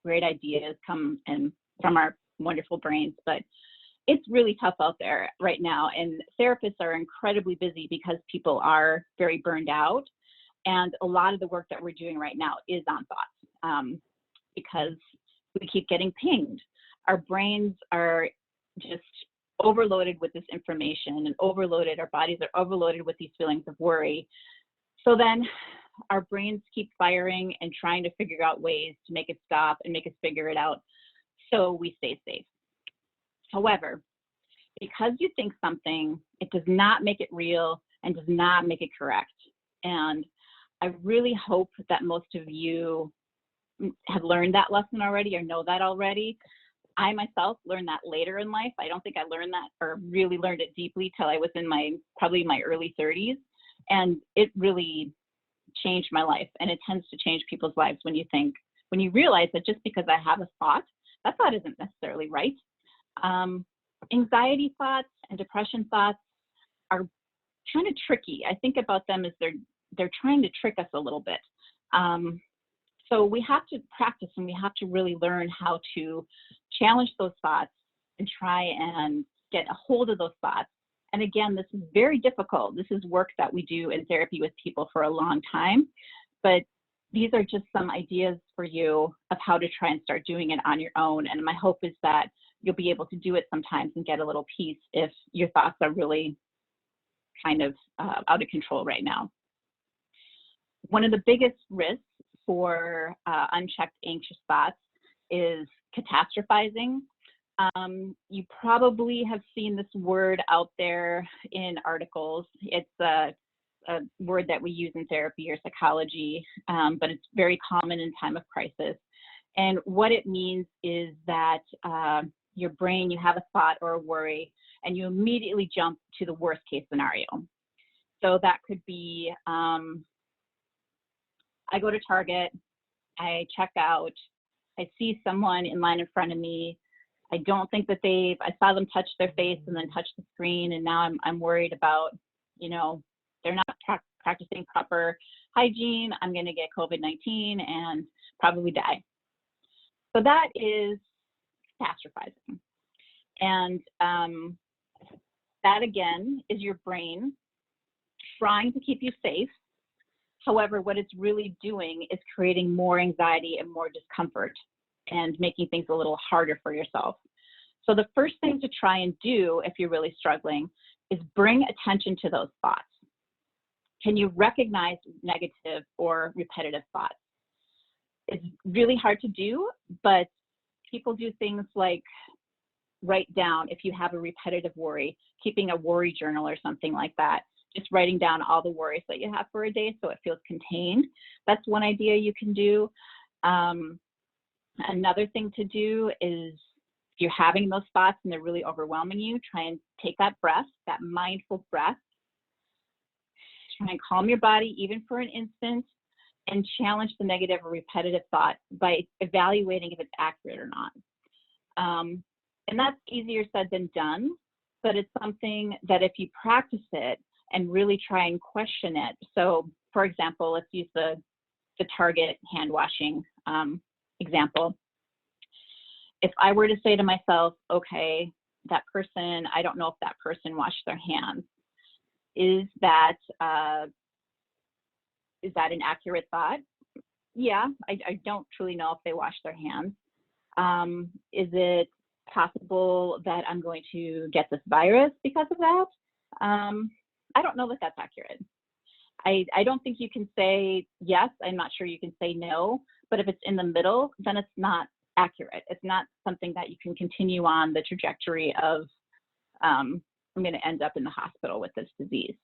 great ideas come in from our wonderful brains, but it's really tough out there right now. And therapists are incredibly busy because people are very burned out. And a lot of the work that we're doing right now is on thoughts because we keep getting pinged. Our brains are just overloaded with this information and overloaded, our bodies are overloaded with these feelings of worry. So then our brains keep firing and trying to figure out ways to make it stop and make us figure it out so we stay safe. However, because you think something, it does not make it real and does not make it correct. And I really hope that most of you have learned that lesson already or know that already. I myself learned that later in life. I don't think I learned that or really learned it deeply till I was in probably my early 30s. And it really changed my life. And it tends to change people's lives when you realize that just because I have a thought, that thought isn't necessarily right. Anxiety thoughts and depression thoughts are kind of tricky. I think about them as they're trying to trick us a little bit. So we have to practice and we have to really learn how to challenge those thoughts and try and get a hold of those thoughts. And again, this is very difficult. This is work that we do in therapy with people for a long time, but these are just some ideas for you of how to try and start doing it on your own. And my hope is that you'll be able to do it sometimes and get a little peace if your thoughts are really kind of out of control right now. One of the biggest risks for unchecked anxious thoughts is catastrophizing. You probably have seen this word out there in articles. It's a word that we use in therapy or psychology, but it's very common in time of crisis. And what it means is that your brain, you have a thought or a worry, and you immediately jump to the worst case scenario. So that could be, I go to Target, I check out, I see someone in line in front of me. I don't think that I saw them touch their face and then touch the screen, and now I'm worried about, they're not practicing proper hygiene. I'm going to get COVID-19 and probably die. So that is catastrophizing. And that again is your brain trying to keep you safe. However, what it's really doing is creating more anxiety and more discomfort and making things a little harder for yourself. So the first thing to try and do if you're really struggling is bring attention to those thoughts. Can you recognize negative or repetitive thoughts? It's really hard to do, but people do things like write down, if you have a repetitive worry, keeping a worry journal or something like that. Just writing down all the worries that you have for a day so it feels contained. That's one idea you can do. Another thing to do is if you're having those thoughts and they're really overwhelming you, try and take that breath, that mindful breath. Try and calm your body even for an instant and challenge the negative or repetitive thought by evaluating if it's accurate or not. And that's easier said than done, but it's something that if you practice it, and really try and question it. So for example, let's use the Target hand washing example. If I were to say to myself, okay, that person, I don't know if that person washed their hands. Is that an accurate thought? Yeah, I don't truly know if they washed their hands. Is it possible that I'm going to get this virus because of that? I don't know that that's accurate. I don't think you can say yes. I'm not sure you can say no, but if it's in the middle, then it's not accurate. It's not something that you can continue on the trajectory of, I'm going to end up in the hospital with this disease.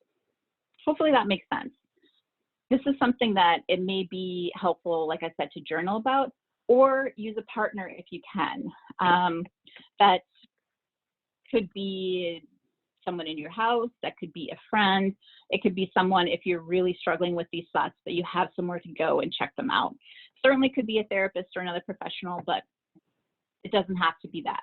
Hopefully that makes sense. This is something that it may be helpful, like I said, to journal about, or use a partner if you can. That could be someone in your house, that could be a friend, it could be someone if you're really struggling with these thoughts that you have somewhere to go and check them out. Certainly could be a therapist or another professional, but it doesn't have to be that.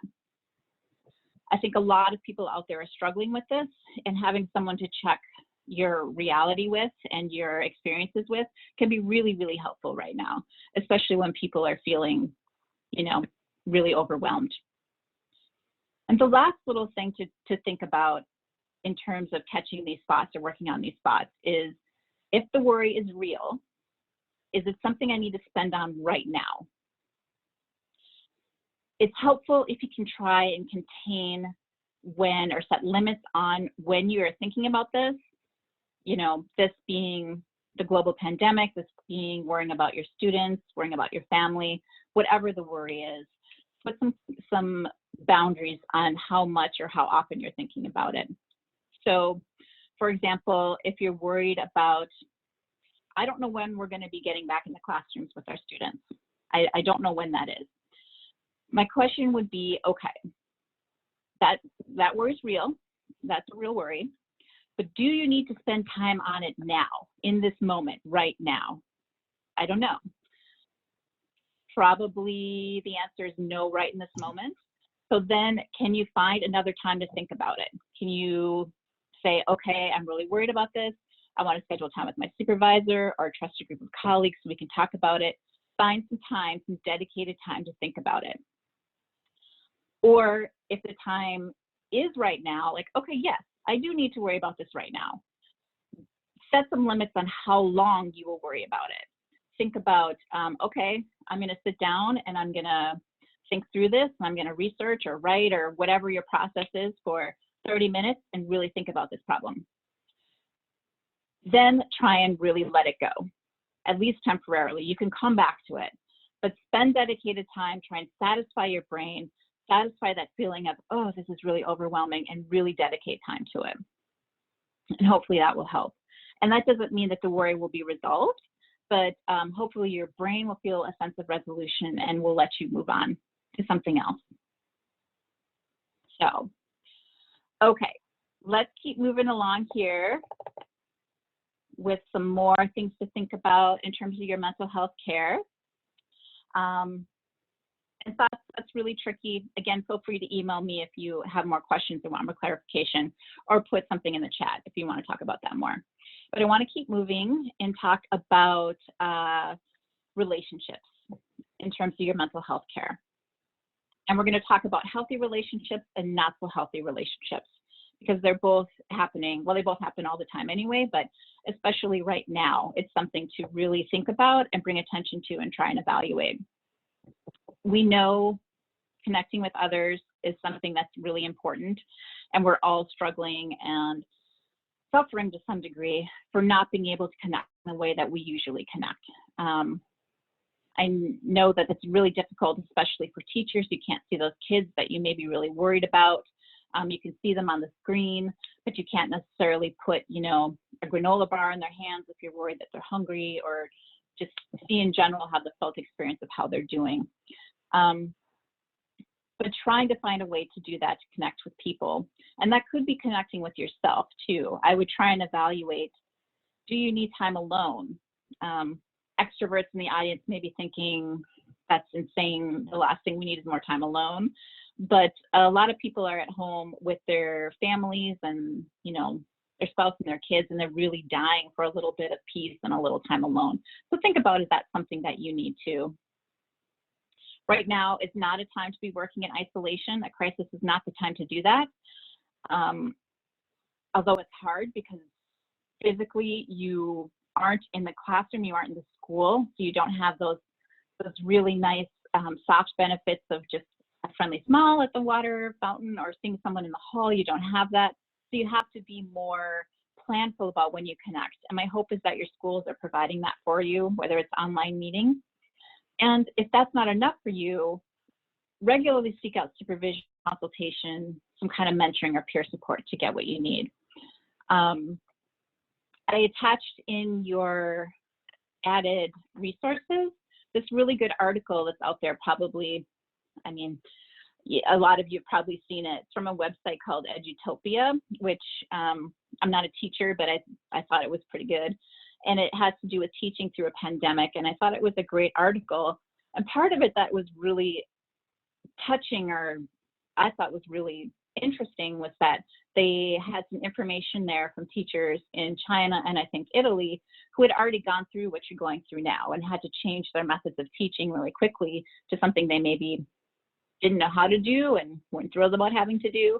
I think a lot of people out there are struggling with this, and having someone to check your reality with and your experiences with can be really, really helpful right now, especially when people are feeling, really overwhelmed. And the last little thing to think about in terms of catching these thoughts or working on these thoughts is, if the worry is real, is it something I need to spend on right now? It's helpful if you can try and contain when, or set limits on when you are thinking about this, this being the global pandemic, this being worrying about your students, worrying about your family, whatever the worry is. Put some boundaries on how much or how often you're thinking about it. So, for example, if you're worried about, I don't know when we're going to be getting back in the classrooms with our students. I don't know when that is. My question would be, okay, that worry's real. That's a real worry. But do you need to spend time on it now, in this moment, right now? I don't know. Probably the answer is no right in this moment. So then can you find another time to think about it? Can you say, okay, I'm really worried about this. I want to schedule time with my supervisor or a trusted group of colleagues so we can talk about it. Find some time, some dedicated time to think about it. Or if the time is right now, like, okay, yes, I do need to worry about this right now. Set some limits on how long you will worry about it. Think about, okay, I'm going to sit down and I'm going to think through this. And I'm going to research or write or whatever your process is for 30 minutes and really think about this problem. Then try and really let it go, at least temporarily. You can come back to it, but spend dedicated time, try and satisfy your brain, satisfy that feeling of, oh, this is really overwhelming, and really dedicate time to it. And hopefully that will help. And that doesn't mean that the worry will be resolved, but hopefully your brain will feel a sense of resolution and will let you move on to something else. So, okay, let's keep moving along here with some more things to think about in terms of your mental health care. And that's really tricky. Again, feel free to email me if you have more questions or want more clarification, or put something in the chat if you want to talk about that more. But I want to keep moving and talk about relationships in terms of your mental health care. And we're going to talk about healthy relationships and not so healthy relationships, because they're both happening. Well, they both happen all the time anyway, but especially right now, it's something to really think about and bring attention to and try and evaluate. We know connecting with others is something that's really important, and we're all struggling and suffering to some degree for not being able to connect in the way that we usually connect. I know that it's really difficult, especially for teachers. You can't see those kids that you may be really worried about. You can see them on the screen, but you can't necessarily put, you know, a granola bar in their hands if you're worried that they're hungry, or just see in general have the felt experience of how they're doing. But trying to find a way to do that, to connect with people. And that could be connecting with yourself too. I would try and evaluate, do you need time alone? Extroverts in the audience may be thinking, that's insane. The last thing we need is more time alone. But a lot of people are at home with their families and, you know, their spouse and their kids, and they're really dying for a little bit of peace and a little time alone. So think about, is that something that you need too? Right now is not a time to be working in isolation. A crisis is not the time to do that. Although it's hard because physically you aren't in the classroom, you aren't in the school, so you don't have those really nice soft benefits of just a friendly smile at the water fountain or seeing someone in the hall. You don't have that. So you have to be more planful about when you connect. And my hope is that your schools are providing that for you, whether it's online meetings. And if that's not enough for you, regularly seek out supervision, consultation, some kind of mentoring or peer support to get what you need. I attached in your added resources this really good article that's out there, probably, I mean, a lot of you have probably seen it. It's from a website called Edutopia, which I'm not a teacher, but I thought it was pretty good. And it has to do with teaching through a pandemic. And I thought it was a great article. And part of it that was really touching, or I thought was really interesting, was that they had some information there from teachers in China and I think Italy who had already gone through what you're going through now and had to change their methods of teaching really quickly to something they maybe didn't know how to do and weren't thrilled about having to do.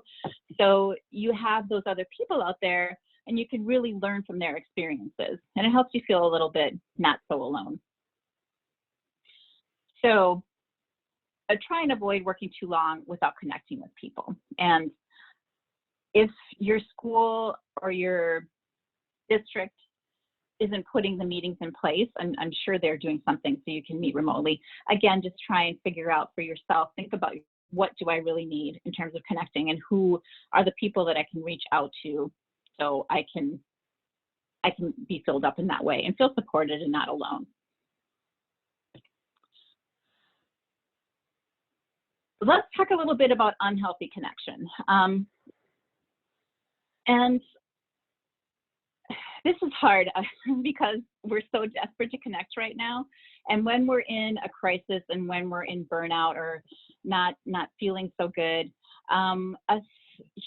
So you have those other people out there, and you can really learn from their experiences, and it helps you feel a little bit not so alone. So try and avoid working too long without connecting with people. And if your school or your district isn't putting the meetings in place, I'm sure they're doing something so you can meet remotely. Again, just try and figure out for yourself, think about, what do I really need in terms of connecting, and who are the people that I can reach out to so I can be filled up in that way and feel supported and not alone. let's talk a little bit about unhealthy connection. And this is hard because we're so desperate to connect right now. And when we're in a crisis and when we're in burnout or not feeling so good, us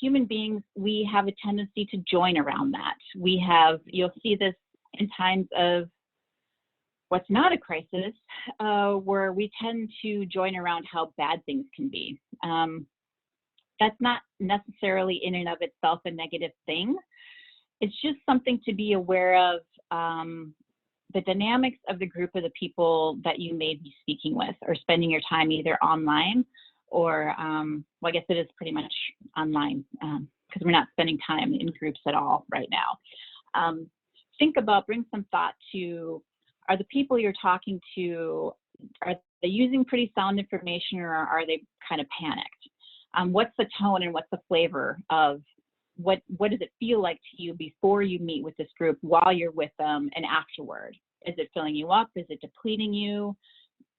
human beings, we have a tendency to join around that. You'll see this in times of what's not a crisis, where we tend to join around how bad things can be. That's not necessarily in and of itself a negative thing. It's just something to be aware of, the dynamics of the group of the people that you may be speaking with or spending your time either online or, well, I guess it is pretty much online because we're not spending time in groups at all right now. Bring some thought to, are the people you're talking to, are they using pretty sound information or are they kind of panicked? What's the tone and what's the flavor of what does it feel like to you before you meet with this group, while you're with them, and afterward? Is it filling you up? Is it depleting you?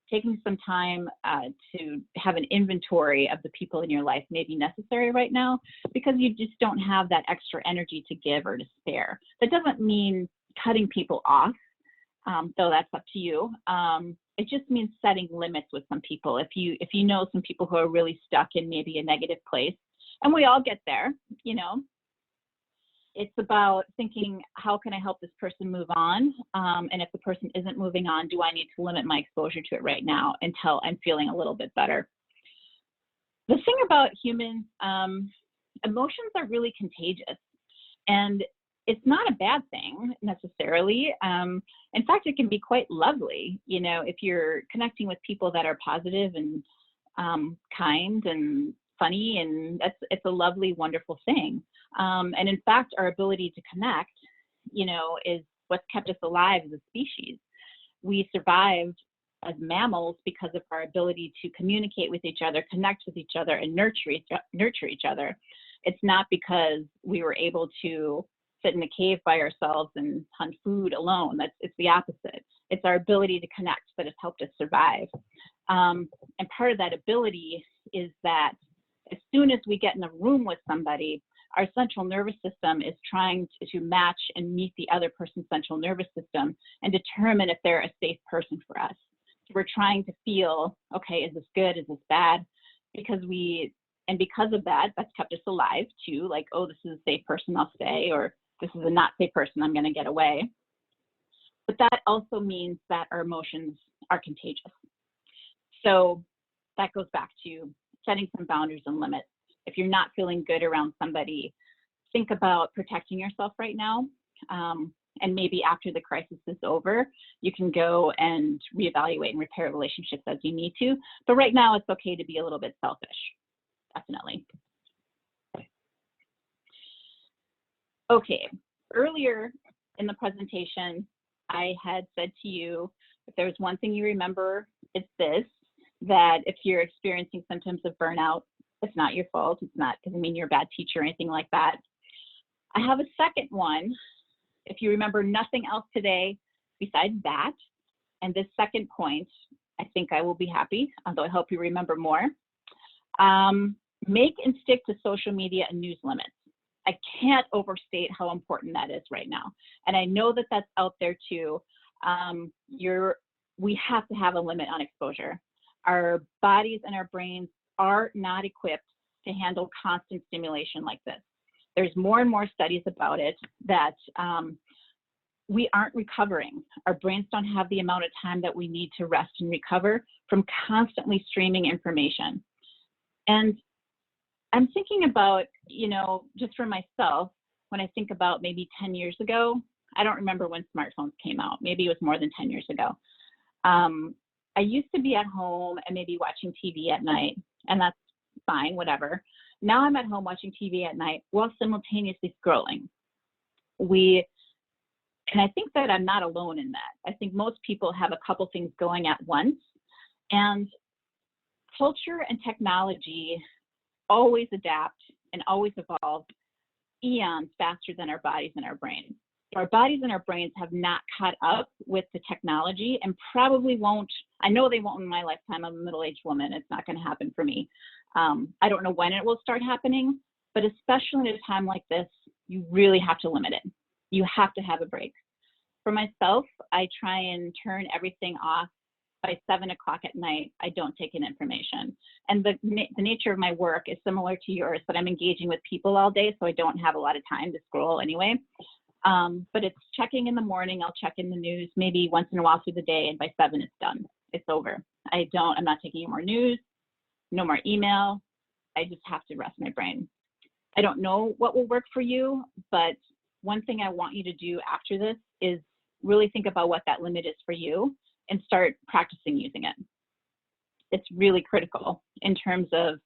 Taking some time to have an inventory of the people in your life may be necessary right now because you just don't have that extra energy to give or to spare. That doesn't mean cutting people off, though that's up to you. It just means setting limits with some people. If you know some people who are really stuck in maybe a negative place, and we all get there, you know, it's about thinking, how can I help this person move on? And if the person isn't moving on, do I need to limit my exposure to it right now until I'm feeling a little bit better? The thing about humans, emotions are really contagious, and it's not a bad thing necessarily. In fact, it can be quite lovely, you know, if you're connecting with people that are positive and kind and funny, and it's a lovely, wonderful thing. And in fact, our ability to connect, you know, is what's kept us alive as a species. We survived as mammals because of our ability to communicate with each other, connect with each other, and nurture each other. It's not because we were able to sit in a cave by ourselves and hunt food alone. It's the opposite. It's our ability to connect that has helped us survive. And part of that ability is that as soon as we get in a room with somebody, our central nervous system is trying to match and meet the other person's central nervous system and determine if they're a safe person for us. So we're trying to feel, okay, is this good? Is this bad? Because of that, that's kept us alive too. Like, oh, this is a safe person, I'll stay, or this is a not safe person, I'm going to get away. But that also means that our emotions are contagious. So that goes back to setting some boundaries and limits. If you're not feeling good around somebody, think about protecting yourself right now. And maybe after the crisis is over, you can go and reevaluate and repair relationships as you need to. But right now, it's okay to be a little bit selfish, definitely. Okay, earlier in the presentation, I had said to you, if there's one thing you remember, it's this, that if you're experiencing symptoms of burnout, it's not your fault. Doesn't mean you're a bad teacher or anything like that. I have a second one. If you remember nothing else today besides that, and this second point, I think I will be happy, although I hope you remember more. Make and stick to social media and news limits. I can't overstate how important that is right now. And I know that that's out there too. We have to have a limit on exposure. Our bodies and our brains are not equipped to handle constant stimulation like this. There's more and more studies about it that we aren't recovering. Our brains don't have the amount of time that we need to rest and recover from constantly streaming information. And I'm thinking about, you know, just for myself, when I think about maybe 10 years ago, I don't remember when smartphones came out. Maybe it was more than 10 years ago. I used to be at home and maybe watching TV at night, and that's fine, whatever. Now I'm at home watching TV at night while simultaneously scrolling. And I think that I'm not alone in that. I think most people have a couple things going at once, and culture and technology always adapt and always evolve eons faster than our bodies and our brains. Our bodies and our brains have not caught up with the technology and probably won't. I know they won't in my lifetime. I'm a middle-aged woman. It's not going to happen for me. I don't know when it will start happening, but especially at a time like this, you really have to limit it. You have to have a break. For myself, I try and turn everything off by 7 o'clock at night. I don't take in information. And the nature of my work is similar to yours, but I'm engaging with people all day, so I don't have a lot of time to scroll anyway. But it's checking in the morning. I'll check in the news maybe once in a while through the day, and by 7 it's done. It's over. I'm not taking any more news, no more email. I just have to rest my brain. I don't know what will work for you, but one thing I want you to do after this is really think about what that limit is for you and start practicing using it. It's really critical in terms of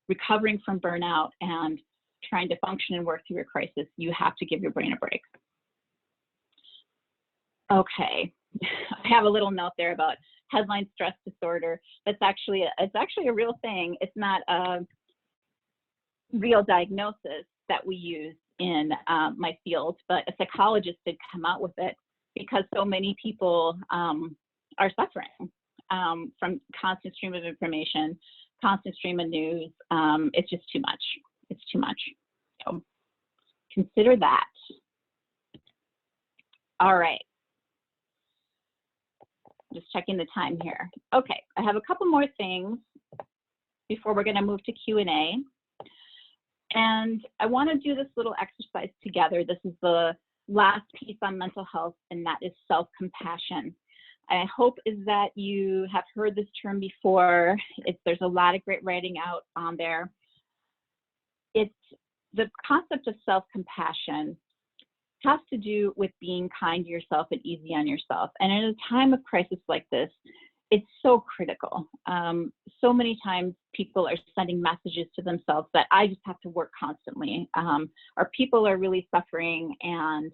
recovering from burnout and trying to function and work through your crisis. You have to give your brain a break. Okay, I have a little note there about headline stress disorder. It's actually a real thing. It's not a real diagnosis that we use in my field, but a psychologist did come out with it because so many people are suffering from constant stream of information, constant stream of news. It's just too much. It's too much. So consider that. All right. Just checking the time here. Okay, I have a couple more things before we're going to move to Q&A. And I want to do this little exercise together. This is the last piece on mental health, and that is self-compassion. I hope is that you have heard this term before. There's a lot of great writing out on there. It's the concept of self-compassion has to do with being kind to yourself and easy on yourself. And in a time of crisis like this, it's so critical. So many times people are sending messages to themselves that I just have to work constantly, or people are really suffering and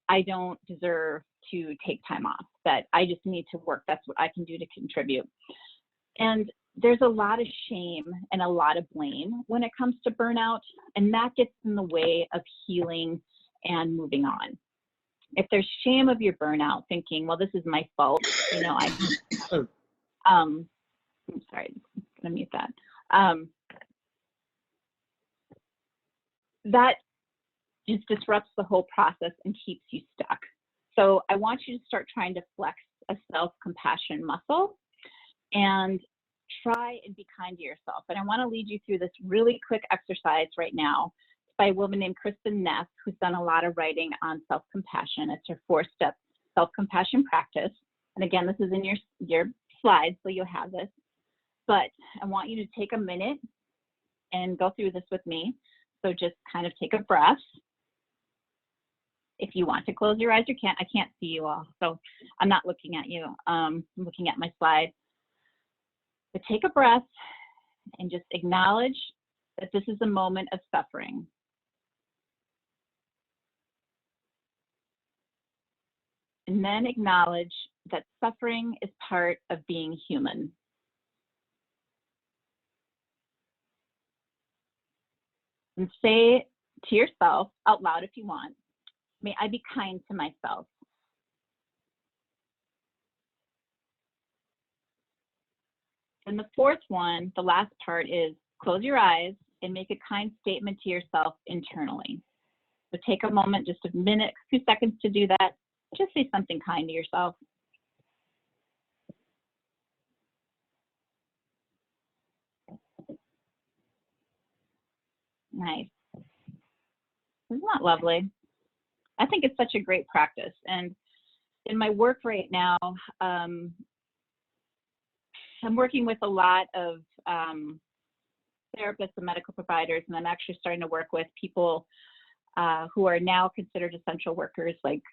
I don't deserve to take time off, that I just need to work. That's what I can do to contribute. And there's a lot of shame and a lot of blame when it comes to burnout, and that gets in the way of healing and moving on. If there's shame of your burnout, thinking, well, this is my fault, you know, I'm sorry, I'm gonna mute that. That just disrupts the whole process and keeps you stuck. So I want you to start trying to flex a self-compassion muscle and try and be kind to yourself. And I want to lead you through this really quick exercise right now by a woman named Kristen Neff, who's done a lot of writing on self-compassion. It's her 4-step self-compassion practice. And again, this is in your slides, so you'll have this. But I want you to take a minute and go through this with me. So just kind of take a breath. If you want to close your eyes, you can. I can't see you all, so I'm not looking at you. I'm looking at my slide. But take a breath and just acknowledge that this is a moment of suffering. And then acknowledge that suffering is part of being human. And say to yourself out loud if you want, may I be kind to myself. And the 4th one, the last part, is close your eyes and make a kind statement to yourself internally. So take a moment, just a minute, a few seconds to do that. Just say something kind to yourself. Nice. Isn't that lovely? I think it's such a great practice. And in my work right now, I'm working with a lot of therapists and medical providers, and I'm actually starting to work with people who are now considered essential workers, like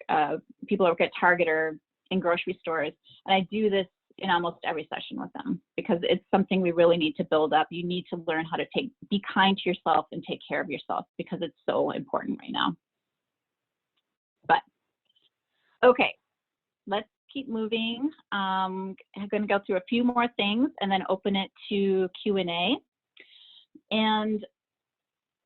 people who work at Target or in grocery stores. And I do this in almost every session with them because it's something we really need to build up. You need to learn how to be kind to yourself and take care of yourself because it's so important right now. But okay, let's keep moving. I'm going to go through a few more things and then open it to Q&A. And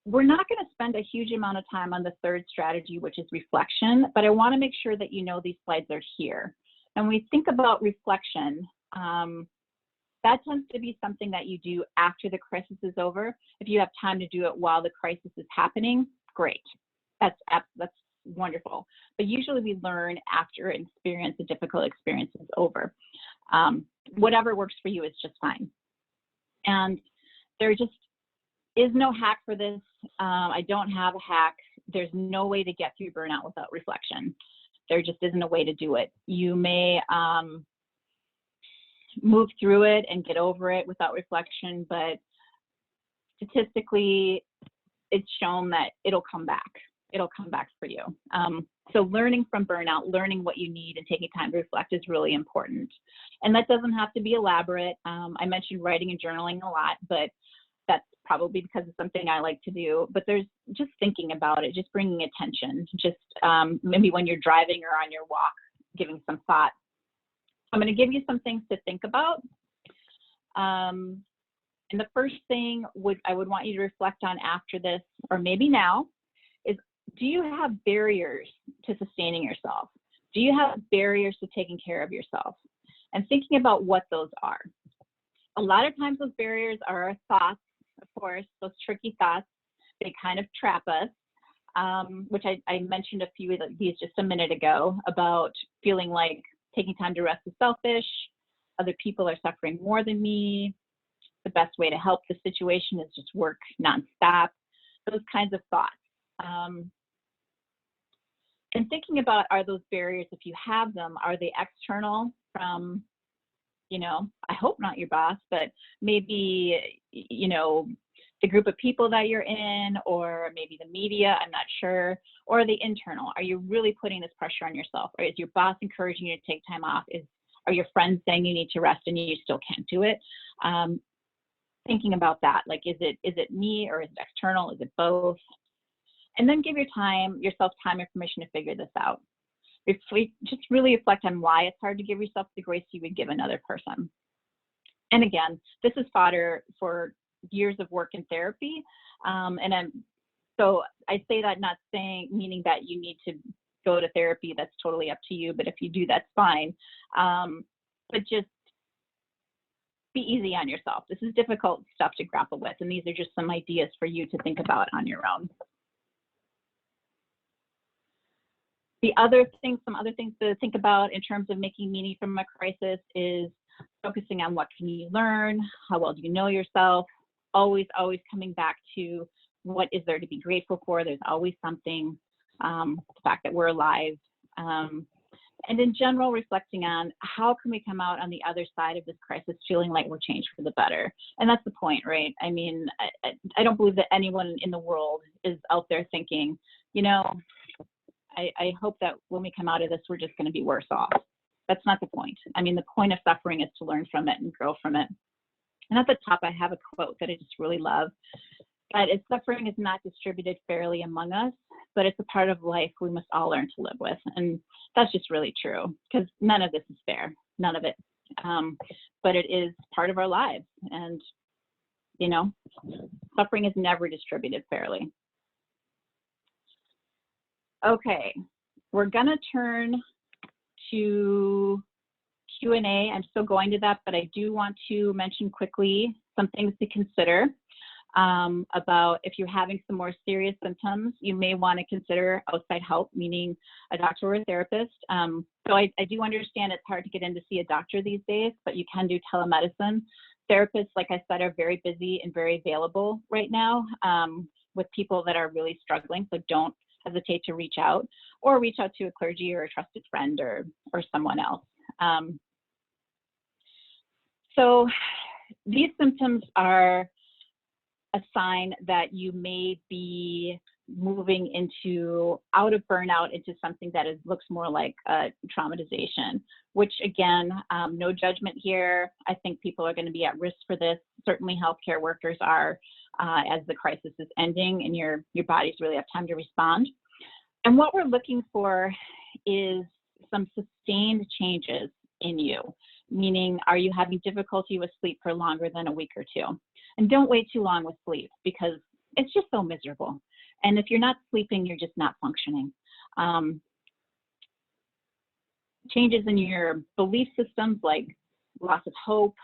we're not going to spend a huge amount of time on the third strategy, which is reflection, but I want to make sure that you know these slides are here. And when we think about reflection, that tends to be something that you do after the crisis is over. If you have time to do it while the crisis is happening, great. That's wonderful. But usually we learn after an experience, a difficult experience is over. Whatever works for you is just fine. And there just is no hack for this. I don't have a hack. There's no way to get through burnout without reflection. There just isn't a way to do it. You may move through it and get over it without reflection, but statistically, it's shown that it'll come back. It'll come back for you. So learning from burnout, learning what you need and taking time to reflect is really important. And that doesn't have to be elaborate. I mentioned writing and journaling a lot, but that's probably because it's something I like to do. But there's just thinking about it, just bringing attention, just maybe when you're driving or on your walk, giving some thought. I'm going to give you some things to think about. And the first thing I would want you to reflect on after this, or maybe now, is do you have barriers to sustaining yourself? Do you have barriers to taking care of yourself? And thinking about what those are. A lot of times those barriers are our thoughts, of course, those tricky thoughts. They kind of trap us, which I mentioned a few of these just a minute ago about feeling like taking time to rest is selfish, other people are suffering more than me, the best way to help the situation is just work nonstop, those kinds of thoughts. And thinking about, are those barriers, if you have them, are they external from, I hope not your boss, but maybe, the group of people that you're in, or maybe the media, I'm not sure, or are they internal? Are you really putting this pressure on yourself? Or is your boss encouraging you to take time off? Are your friends saying you need to rest and you still can't do it? Thinking about that, like, is it me or is it external? Is it both? And then give yourself time and permission to figure this out. Just really reflect on why it's hard to give yourself the grace you would give another person. And again, this is fodder for years of work in therapy. So I say that not meaning that you need to go to therapy. That's totally up to you. But if you do, that's fine. But just be easy on yourself. This is difficult stuff to grapple with. And these are just some ideas for you to think about on your own. Some other things to think about in terms of making meaning from a crisis is focusing on what can you learn, how well do you know yourself, always coming back to what is there to be grateful for. There's always something, the fact that we're alive. And in general, reflecting on how can we come out on the other side of this crisis feeling like we're changed for the better. And that's the point, right? I mean, I don't believe that anyone in the world is out there thinking, I hope that when we come out of this, we're just going to be worse off. That's not the point. I mean, the point of suffering is to learn from it and grow from it. And at the top, I have a quote that I just really love. That is, suffering is not distributed fairly among us, but it's a part of life we must all learn to live with. And that's just really true, because none of this is fair, none of it. But it is part of our lives. And, suffering is never distributed fairly. Okay, we're gonna turn to Q&A. I'm still going to that, but I do want to mention quickly some things to consider about if you're having some more serious symptoms, you may want to consider outside help, meaning a doctor or a therapist. So I do understand it's hard to get in to see a doctor these days, but you can do telemedicine. Therapists, like I said, are very busy and very available right now with people that are really struggling, so don't hesitate to reach out to a clergy or a trusted friend or someone else. So these symptoms are a sign that you may be moving out of burnout into something that looks more like a traumatization, which again, no judgment here. I think people are going to be at risk for this. Certainly healthcare workers are as the crisis is ending and your bodies really have time to respond. And what we're looking for is some sustained changes in you, meaning are you having difficulty with sleep for longer than a week or two? And don't wait too long with sleep, because it's just so miserable. And if you're not sleeping, you're just not functioning. Changes in your belief systems, like loss of hope.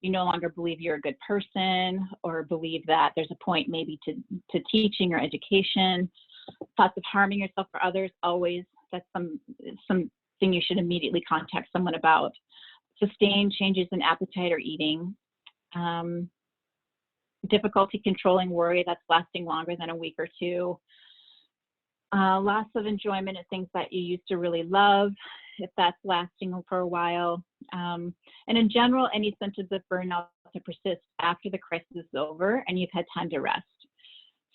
You no longer believe you're a good person, or believe that there's a point maybe to teaching or education. Thoughts of harming yourself or others, always. That's something you should immediately contact someone about. Sustained changes in appetite or eating. Difficulty controlling worry that's lasting longer than a week or two. Loss of enjoyment in things that you used to really love, if that's lasting for a while. And in general, any symptoms of burnout to persist after the crisis is over and you've had time to rest.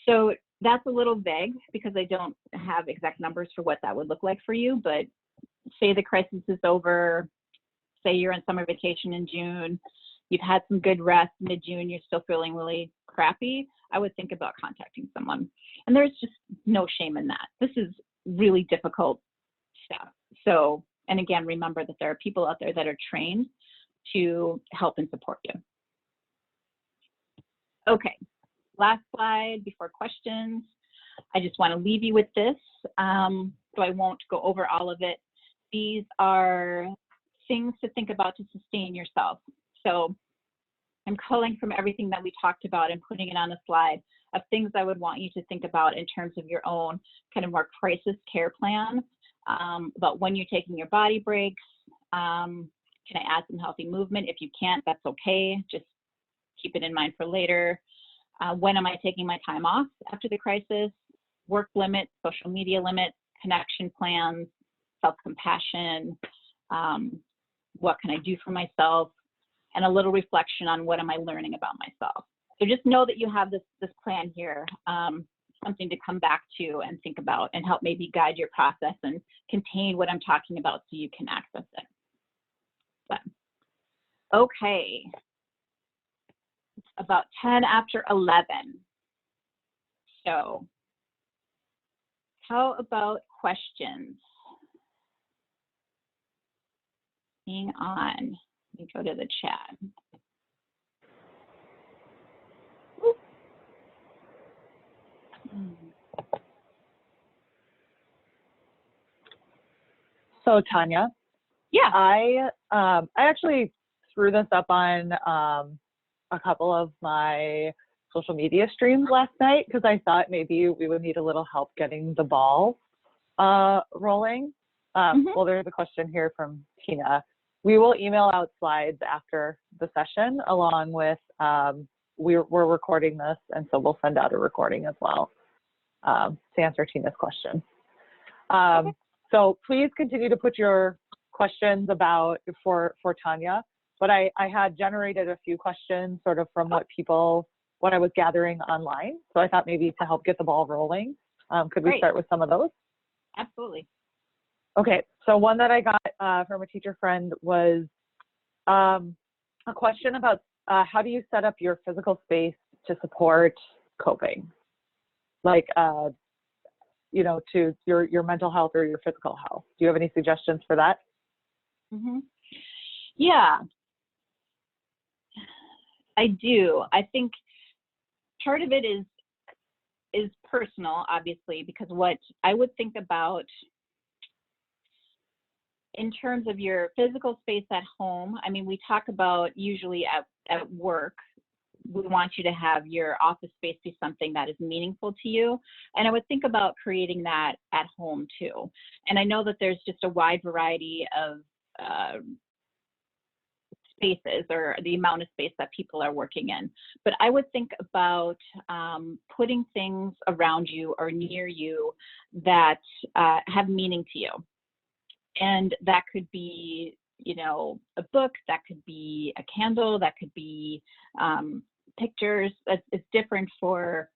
So that's a little vague because I don't have exact numbers for what that would look like for you, but say the crisis is over, say you're on summer vacation in June, you've had some good rest, mid-June, you're still feeling really crappy, I would think about contacting someone. And there's just no shame in that. This is really difficult stuff. So, and again, remember that there are people out there that are trained to help and support you. Okay, last slide before questions. I just want to leave you with this, so I won't go over all of it. These are things to think about to sustain yourself. So I'm culling from everything that we talked about and putting it on a slide of things I would want you to think about in terms of your own kind of more crisis care plan. About when you're taking your body breaks. Can I add some healthy movement? If you can't, that's okay. Just keep it in mind for later. When am I taking my time off after the crisis? Work limits, social media limits, connection plans, self-compassion. What can I do for myself? And a little reflection on what am I learning about myself. So just know that you have this plan here, something to come back to and think about and help maybe guide your process and contain what I'm talking about so you can access it. But, okay, it's about 10 after 11. So how about questions? Hang on. Let me go to the chat. So Tonya, Yeah. I actually threw this up on a couple of my social media streams last night because I thought maybe we would need a little help getting the ball rolling. Well, there's a question here from Tina. We will email out slides after the session along with, we're recording this, and so we'll send out a recording as well to answer Tina's question. Okay. So please continue to put your questions about for Tonya, but I had generated a few questions sort of from what I was gathering online. So I thought maybe to help get the ball rolling, could we start with some of those? Absolutely. Okay, so one that I got from a teacher friend was a question about how do you set up your physical space to support coping? Like, you know, to your mental health or your physical health. Do you have any suggestions for that? Yeah, I do. I think part of it is personal, obviously, because what I would think about in terms of your physical space at home, I mean, we talk about usually at work, we want you to have your office space be something that is meaningful to you. And I would think about creating that at home too. And I know that there's just a wide variety of spaces or the amount of space that people are working in. But I would think about putting things around you or near you that have meaning to you. And that could be, you know, a book, that could be a candle, that could be pictures. It's different for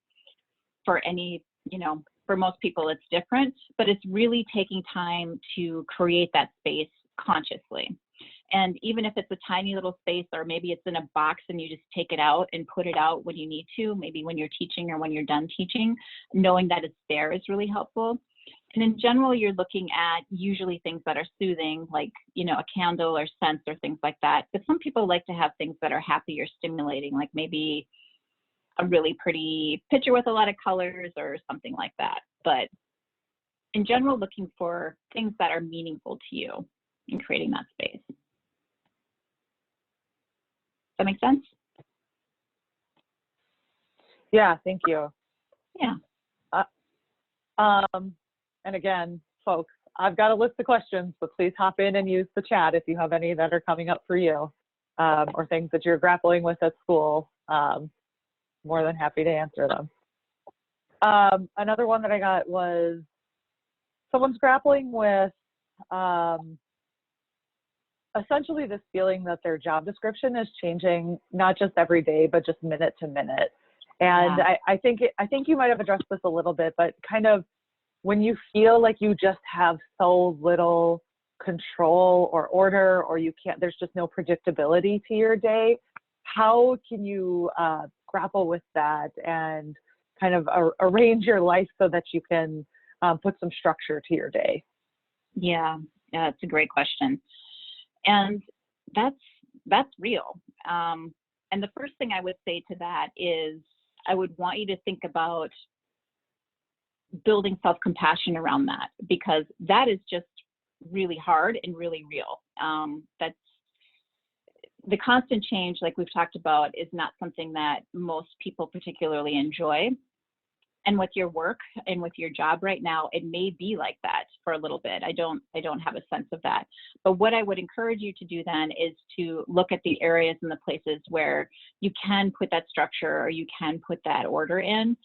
any, you know, for most people it's different, but it's really taking time to create that space consciously. And even if it's a tiny little space, or maybe it's in a box and you just take it out and put it out when you need to, maybe when you're teaching or when you're done teaching, knowing that it's there is really helpful. And in general, you're looking at usually things that are soothing, like, you know, a candle or scents or things like that. But some people like to have things that are happy or stimulating, like maybe a really pretty picture with a lot of colors or something like that. But in general, looking for things that are meaningful to you and creating that space. Does that make sense? Yeah, thank you. Yeah. And again, folks, I've got a list of questions, but please hop in and use the chat if you have any that are coming up for you, or things that you're grappling with at school. More than happy to answer them. Another one that I got was someone's grappling with essentially this feeling that their job description is changing, not just every day, but just minute to minute. And Yeah. I think you might have addressed this a little bit, but kind of when you feel like you just have so little control or order, or you can't, there's just no predictability to your day, how can you grapple with that and kind of arrange your life so that you can put some structure to your day? Yeah, it's a great question. And that's real. And the first thing I would say to that is I would want you to think about building self-compassion around that, because that is just really hard and really real. That's the constant change, like we've talked about, is not something that most people particularly enjoy. And with your work and with your job right now, it may be like that for a little bit. I don't have a sense of that. But what I would encourage you to do then is to look at the areas and the places where you can put that structure or you can put that order in.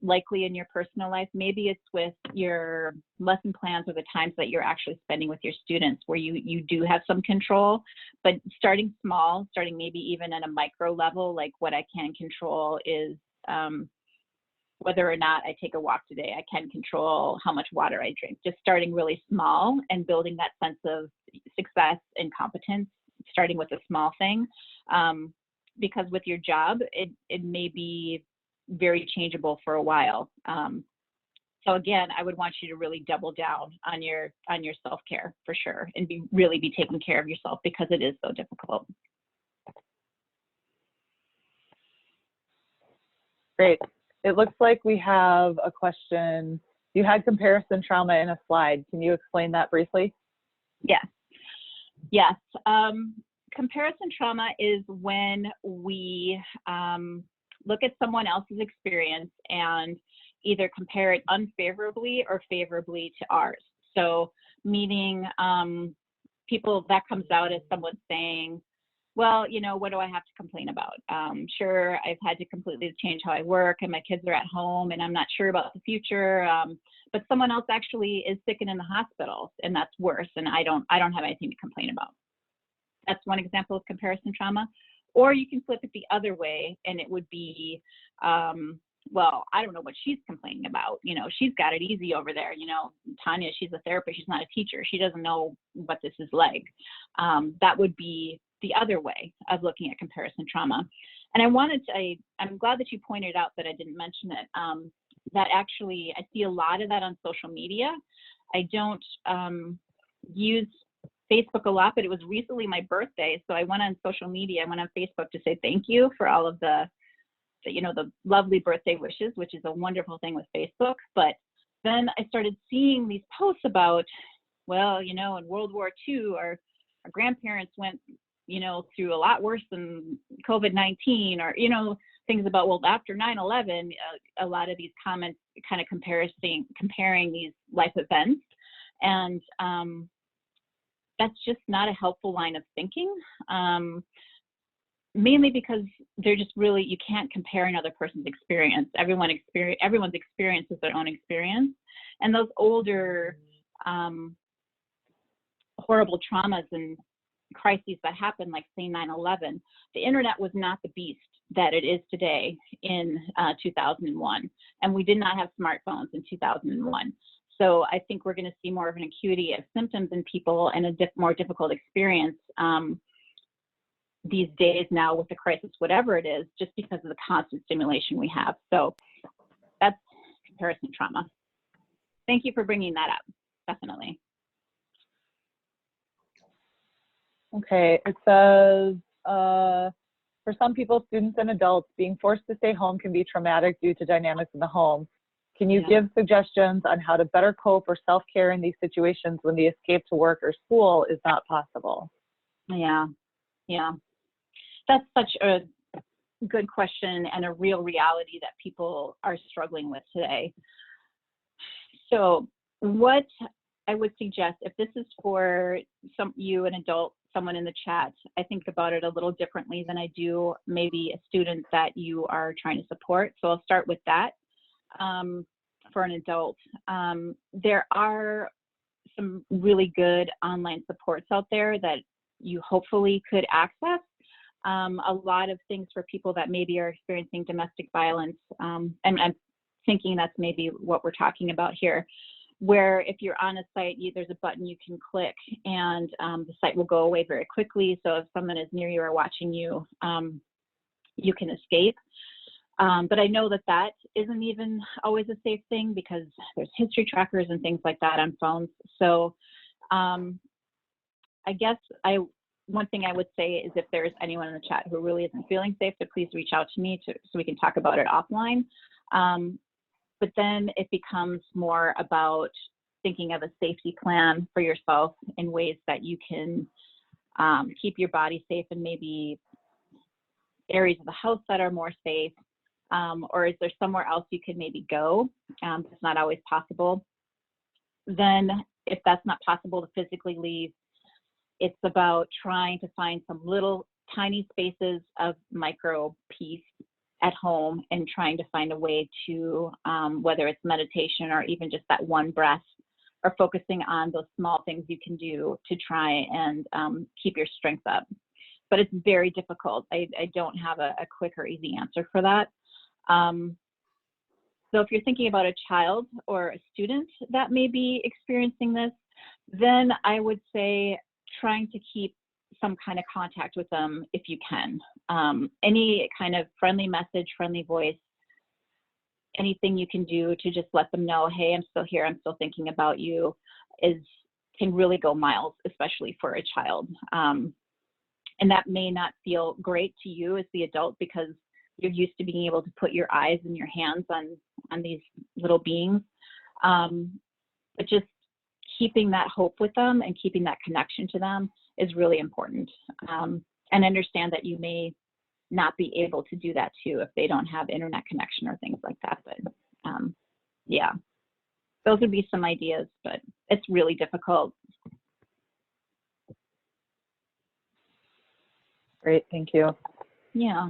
Likely in your personal life, maybe it's with your lesson plans or the times that you're actually spending with your students where you do have some control, but starting small, starting maybe even at a micro level, like what I can control is whether or not I take a walk today. I can control how much water I drink. Just starting really small and building that sense of success and competence, starting with a small thing. Because with your job, it may be very changeable for a while. So again, I would want you to really double down on your self-care for sure, and really be taking care of yourself, because it is so difficult. Great. It looks like we have a question. You had comparison trauma in a slide. Can you explain that briefly? Yes. Yes. Comparison trauma is when we look at someone else's experience and either compare it unfavorably or favorably to ours. So meaning people, that comes out as someone saying, well, you know, what do I have to complain about? Sure, I've had to completely change how I work and my kids are at home and I'm not sure about the future. But someone else actually is sick and in the hospital, and that's worse, and I don't have anything to complain about. That's one example of comparison trauma. Or you can flip it the other way, and it would be, well, I don't know what she's complaining about. You know, she's got it easy over there. You know, Tonya, she's a therapist, she's not a teacher. She doesn't know what this is like. That would be the other way of looking at comparison trauma. And I'm glad that you pointed out that I didn't mention it. That actually, I see a lot of that on social media. I don't use Facebook a lot, but it was recently my birthday. So I went on social media, I went on Facebook to say thank you for all of the lovely birthday wishes, which is a wonderful thing with Facebook. But then I started seeing these posts about, well, you know, in World War II, our grandparents went, you know, through a lot worse than COVID-19, or, you know, things about, well, after 9/11, a lot of these comments kind of comparing these life events. And that's just not a helpful line of thinking, mainly because they're just really, you can't compare another person's experience. Everyone's experience is their own experience. And those older horrible traumas and crises that happened, like say 9/11, the internet was not the beast that it is today in 2001. And we did not have smartphones in 2001. So I think we're going to see more of an acuity of symptoms in people and a more difficult experience these days now with the crisis, whatever it is, just because of the constant stimulation we have. So that's comparison trauma. Thank you for bringing that up, definitely. Okay, it says, For some people, students and adults, being forced to stay home can be traumatic due to dynamics in the home. Can you give suggestions on how to better cope or self-care in these situations when the escape to work or school is not possible? Yeah, yeah. That's such a good question and a real reality that people are struggling with today. So what I would suggest, if this is for you, an adult, someone in the chat, I think about it a little differently than I do maybe a student that you are trying to support. So I'll start with that. For an adult, there are some really good online supports out there that you hopefully could access. A lot of things for people that maybe are experiencing domestic violence, and I'm thinking that's maybe what we're talking about here, where if you're on a site, there's a button you can click and the site will go away very quickly. So if someone is near you or watching you, you can escape. But I know that that isn't even always a safe thing because there's history trackers and things like that on phones. So I guess one thing I would say is if there's anyone in the chat who really isn't feeling safe, to please reach out to me so we can talk about it offline. But then it becomes more about thinking of a safety plan for yourself in ways that you can keep your body safe and maybe areas of the house that are more safe. Or is there somewhere else you could maybe go? It's not always possible. Then if that's not possible to physically leave, it's about trying to find some little tiny spaces of micro peace at home and trying to find a way to, whether it's meditation or even just that one breath, or focusing on those small things you can do to try and keep your strength up. But it's very difficult. I don't have a quick or easy answer for that. So if you're thinking about a child or a student that may be experiencing this, then I would say trying to keep some kind of contact with them if you can. Any kind of friendly message, friendly voice, anything you can do to just let them know, hey, I'm still here, I'm still thinking about you, can really go miles, especially for a child. And that may not feel great to you as the adult because you're used to being able to put your eyes and your hands on these little beings. But just keeping that hope with them and keeping that connection to them is really important. And understand that you may not be able to do that too if they don't have internet connection or things like that. But yeah, those would be some ideas, but it's really difficult. Great, thank you. Yeah.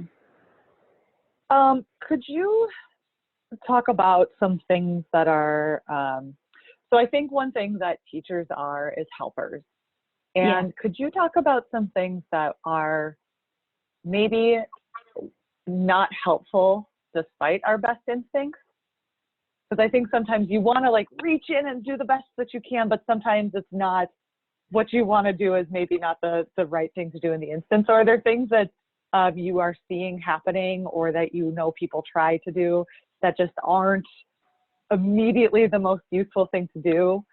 Could you talk about some things that are, so I think one thing that teachers are is helpers. And could you talk about some things that are maybe not helpful despite our best instincts? Because I think sometimes you want to like reach in and do the best that you can, but sometimes it's not what you want to do is maybe not the right thing to do in the instance. So are there things that you are seeing happening or that you know people try to do that just aren't immediately the most useful thing to do?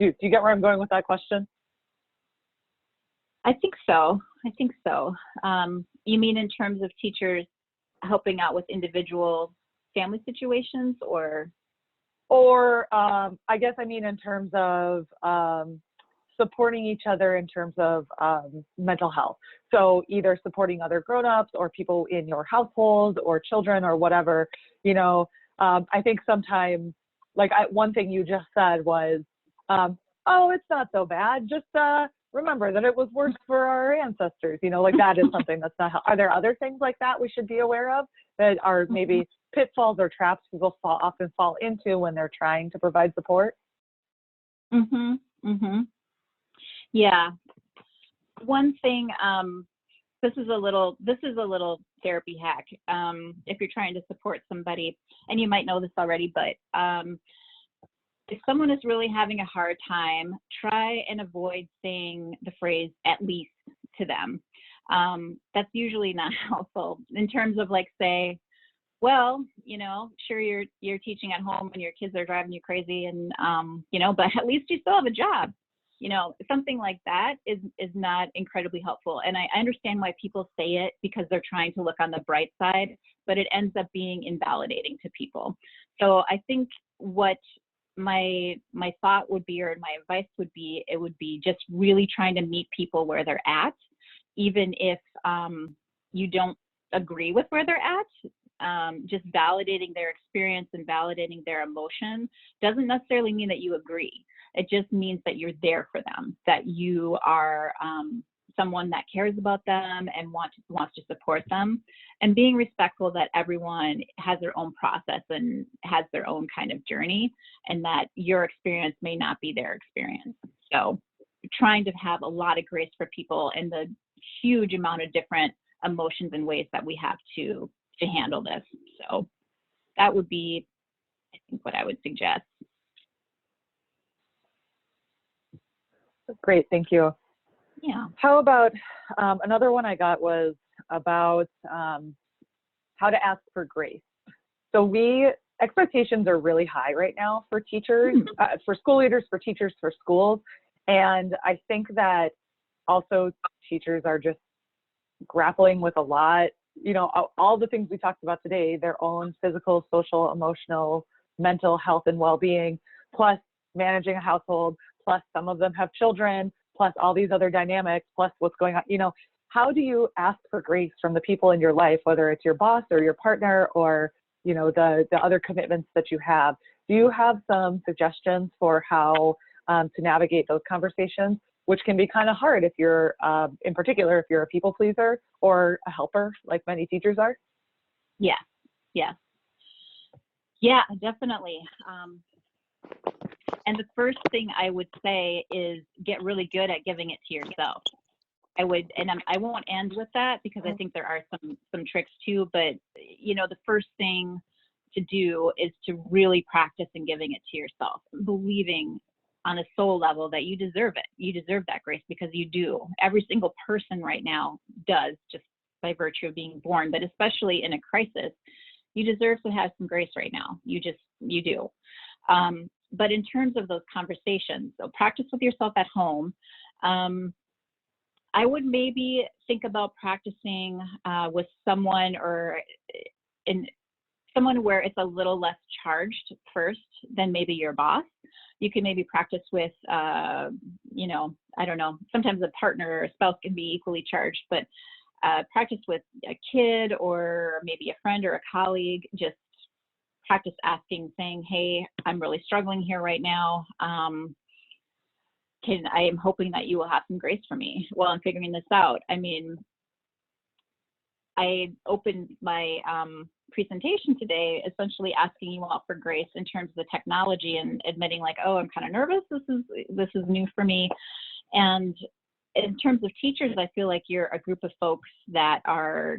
Do you get where I'm going with that question? I think so. I think so. You mean in terms of teachers helping out with individual family situations, or? Or I guess I mean in terms of supporting each other in terms of mental health. So either supporting other grown-ups or people in your household or children or whatever, you know. I think sometimes, like one thing you just said was, oh, it's not so bad. Just remember that it was worse for our ancestors, you know, like that is something that's not, are there other things like that we should be aware of that are maybe pitfalls or traps people often fall into when they're trying to provide support? Yeah. One thing, this is a little therapy hack. If you're trying to support somebody, and you might know this already, but if someone is really having a hard time, try and avoid saying the phrase "at least" to them. That's usually not helpful in terms of like say, well, you know, sure you're teaching at home and your kids are driving you crazy, and you know, but at least you still have a job. You know, something like that is not incredibly helpful. And I understand why people say it, because they're trying to look on the bright side, but it ends up being invalidating to people. So I think what my thought would be, or my advice would be, it would be just really trying to meet people where they're at, even if you don't agree with where they're at. Just validating their experience and validating their emotion doesn't necessarily mean that you agree. It just means that you're there for them, that you are someone that cares about them and wants to support them, and being respectful that everyone has their own process and has their own kind of journey, and that your experience may not be their experience. So trying to have a lot of grace for people and the huge amount of different emotions and ways that we have to handle this. So that would be, I think, what I would suggest. Great, thank you. Yeah. How about, another one I got was about how to ask for grace. So expectations are really high right now for teachers, for school leaders, for teachers, for schools. And I think that also teachers are just grappling with a lot, you know, all the things we talked about today, their own physical, social, emotional, mental health and well-being, plus managing a household, plus some of them have children, plus all these other dynamics, plus what's going on. You know, how do you ask for grace from the people in your life, whether it's your boss or your partner or, you know, the other commitments that you have? Do you have some suggestions for how to navigate those conversations, which can be kind of hard if you're, in particular, if you're a people pleaser or a helper, like many teachers are? Yeah, yeah. Yeah, definitely. And the first thing I would say is get really good at giving it to yourself. I won't end with that, because I think there are some tricks too, but you know, the first thing to do is to really practice in giving it to yourself, believing on a soul level that you deserve it. You deserve that grace, because you do. Every single person right now does, just by virtue of being born, but especially in a crisis, you deserve to have some grace right now. You do. But in terms of those conversations, so practice with yourself at home. I would maybe think about practicing with someone, or in someone where it's a little less charged first than maybe your boss. You can maybe practice with, you know, I don't know, sometimes a partner or a spouse can be equally charged, but practice with a kid or maybe a friend or a colleague. Just practice asking, saying, hey, I'm really struggling here right now. I am hoping that you will have some grace for me while I'm figuring this out. I mean, I opened my presentation today essentially asking you all for grace in terms of the technology, and admitting like, oh, I'm kind of nervous. This is new for me. And in terms of teachers, I feel like you're a group of folks that are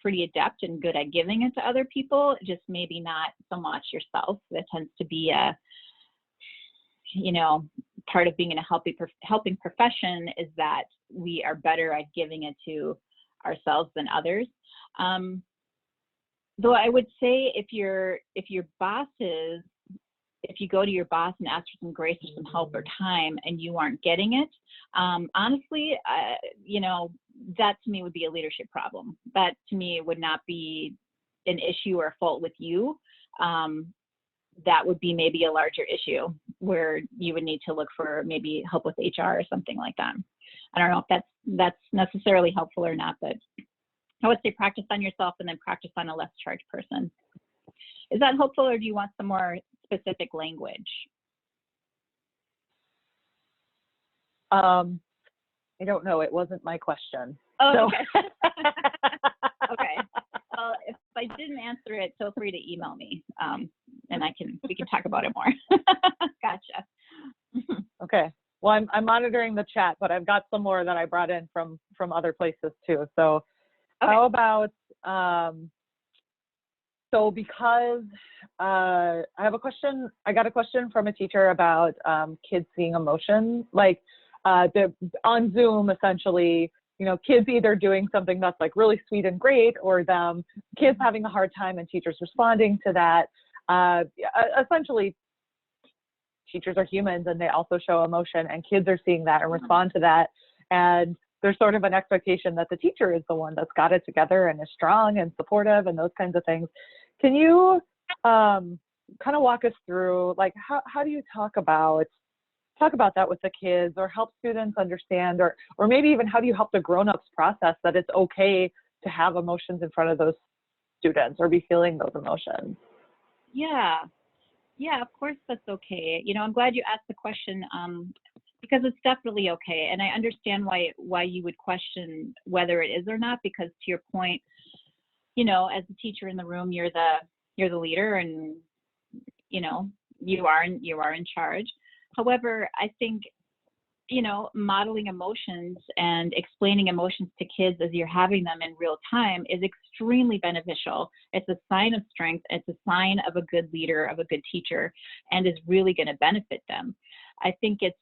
pretty adept and good at giving it to other people, just maybe not so much yourself. That tends to be a, you know, part of being in a helping profession, is that we are better at giving it to ourselves than others. Though I would say if you go to your boss and ask for some grace or some help or time and you aren't getting it, honestly, you know, that to me would be a leadership problem. That to me would not be an issue or fault with you. That would be maybe a larger issue where you would need to look for maybe help with HR or something like that. I don't know if that's necessarily helpful or not, but I would say practice on yourself and then practice on a less charged person. Is that helpful, or do you want some more specific language? I don't know. It wasn't my question. Oh, so. Okay. Okay. Well, if I didn't answer it, feel free to email me, and we can talk about it more. Gotcha. Okay. Well, I'm monitoring the chat, but I've got some more that I brought in from other places too. So, okay. How about so because I have a question, I got a question from a teacher about kids seeing emotions, like on Zoom, essentially, you know, kids either doing something that's like really sweet and great, or kids having a hard time and teachers responding to that. Essentially, teachers are humans and they also show emotion, and kids are seeing that and respond to that. And there's sort of an expectation that the teacher is the one that's got it together and is strong and supportive and those kinds of things. Can you kind of walk us through, like, how do you talk about that with the kids, or help students understand, or maybe even how do you help the grown-ups process that it's okay to have emotions in front of those students or be feeling those emotions? Yeah, of course that's okay. You know, I'm glad you asked the question, because it's definitely okay. And I understand why you would question whether it is or not, because to your point, you know, as the teacher in the room, you're the leader, and you know, you are in charge. However, I think, you know, modeling emotions and explaining emotions to kids as you're having them in real time is extremely beneficial. It's a sign of strength. It's a sign of a good leader, of a good teacher, and is really going to benefit them. I think it's,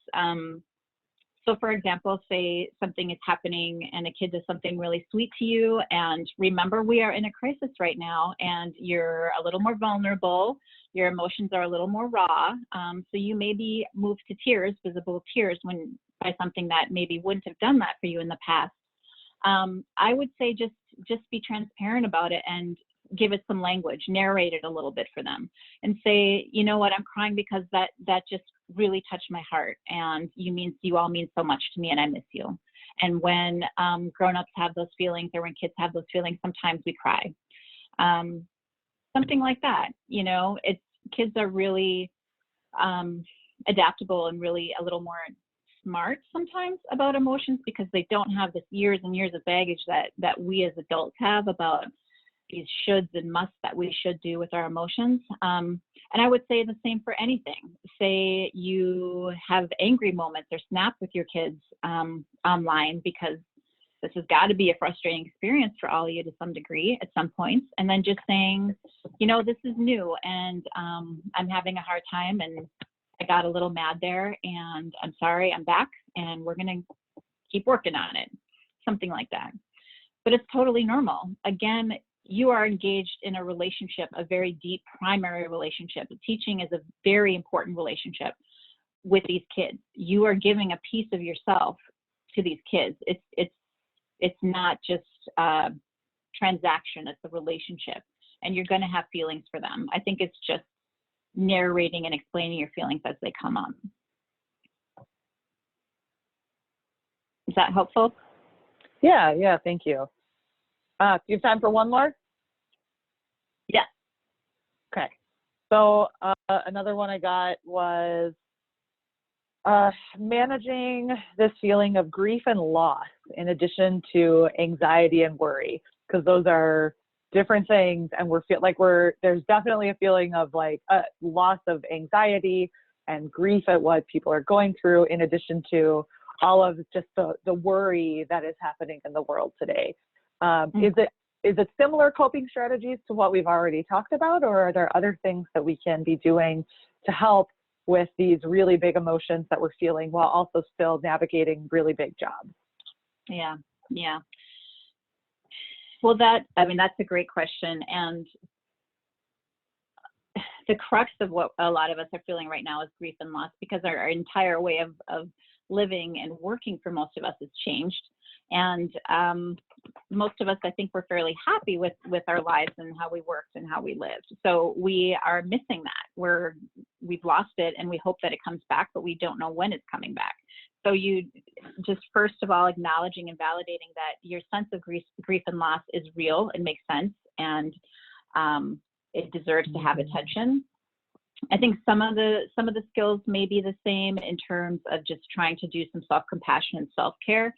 so for example, say something is happening and a kid does something really sweet to you, and remember, we are in a crisis right now, and you're a little more vulnerable, your emotions are a little more raw, so you may be moved to tears, visible tears, by something that maybe wouldn't have done that for you in the past. I would say just be transparent about it and give it some language, narrate it a little bit for them, and say, you know what, I'm crying because that just really touched my heart, and you all mean so much to me, and I miss you. And when grown-ups have those feelings, or when kids have those feelings, sometimes we cry. Something like that, you know. Kids are really adaptable and really a little more smart sometimes about emotions, because they don't have this years and years of baggage that we as adults have about these shoulds and musts that we should do with our emotions. And I would say the same for anything. Say you have angry moments or snaps with your kids online, because this has got to be a frustrating experience for all of you to some degree at some points. And then just saying, you know, this is new, and I'm having a hard time, and I got a little mad there, and I'm sorry, I'm back, and we're going to keep working on it. Something like that. But it's totally normal. Again, you are engaged in a relationship, a very deep primary relationship. Teaching is a very important relationship with these kids. You are giving a piece of yourself to these kids. It's not just a transaction, it's a relationship, and you're going to have feelings for them. I think it's just narrating and explaining your feelings as they come up. Is that helpful? Yeah, thank you. Do you have time for one more? Yes. Okay. So another one I got was managing this feeling of grief and loss in addition to anxiety and worry, because those are different things, and there's definitely a feeling of like a loss of anxiety and grief at what people are going through, in addition to all of just the worry that is happening in the world today. Is it similar coping strategies to what we've already talked about, or are there other things that we can be doing to help with these really big emotions that we're feeling while also still navigating really big jobs? Yeah. Well, that's a great question. And the crux of what a lot of us are feeling right now is grief and loss, because our entire way of living and working for most of us has changed. And most of us, I think, we're fairly happy with our lives and how we worked and how we lived. So we are missing that. We've lost it, and we hope that it comes back, but we don't know when it's coming back. So you just, first of all, acknowledging and validating that your sense of grief and loss is real. It makes sense, and it deserves to have attention. I think some of the skills may be the same in terms of just trying to do some self-compassion and self-care.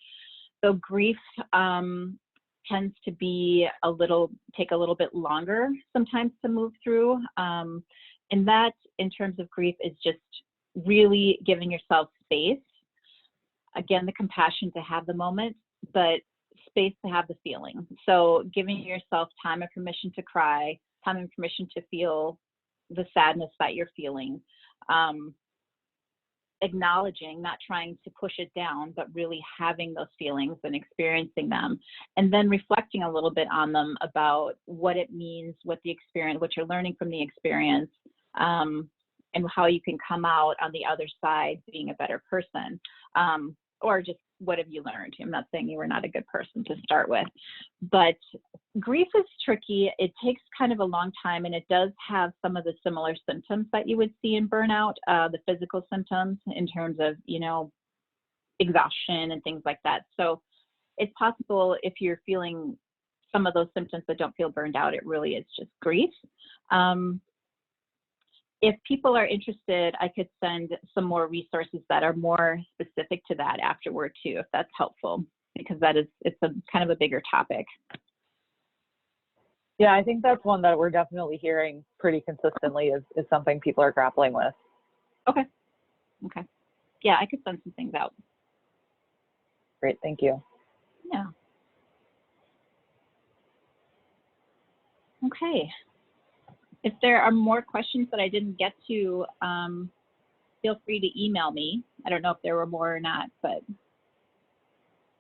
So grief tends to take a little bit longer sometimes to move through. And that, in terms of grief, is just really giving yourself space. Again, the compassion to have the moment, but space to have the feeling. So giving yourself time and permission to cry, time and permission to feel the sadness that you're feeling. Acknowledging, not trying to push it down, but really having those feelings and experiencing them, and then reflecting a little bit on them about what it means, what you're learning from the experience, and how you can come out on the other side being a better person. Or just what have you learned? I'm not saying you were not a good person to start with, but grief is tricky. It takes kind of a long time, and it does have some of the similar symptoms that you would see in burnout, the physical symptoms in terms of, you know, exhaustion and things like that. So it's possible if you're feeling some of those symptoms but don't feel burned out, it really is just grief. If people are interested, I could send some more resources that are more specific to that afterward too, if that's helpful, because it's a kind of a bigger topic. Yeah, I think that's one that we're definitely hearing pretty consistently is something people are grappling with. Okay. Okay. Yeah, I could send some things out. Great, thank you. Yeah. Okay. If there are more questions that I didn't get to, feel free to email me. I don't know if there were more or not, but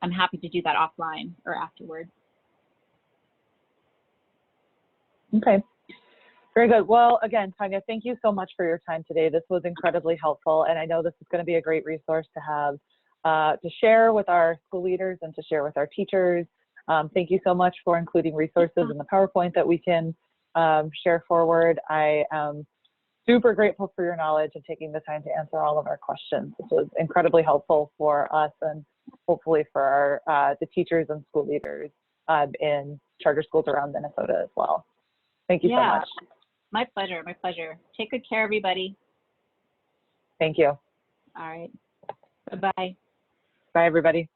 I'm happy to do that offline or afterwards. Okay, very good. Well, again, Tonya, thank you so much for your time today. This was incredibly helpful, and I know this is going to be a great resource to have to share with our school leaders and to share with our teachers. Thank you so much for including resources in the PowerPoint that we can share forward. I am super grateful for your knowledge and taking the time to answer all of our questions. This was incredibly helpful for us and hopefully for our, the teachers and school leaders in charter schools around Minnesota as well. Thank you so much. My pleasure, my pleasure. Take good care, everybody. Thank you. All right. Bye-bye. Bye, everybody.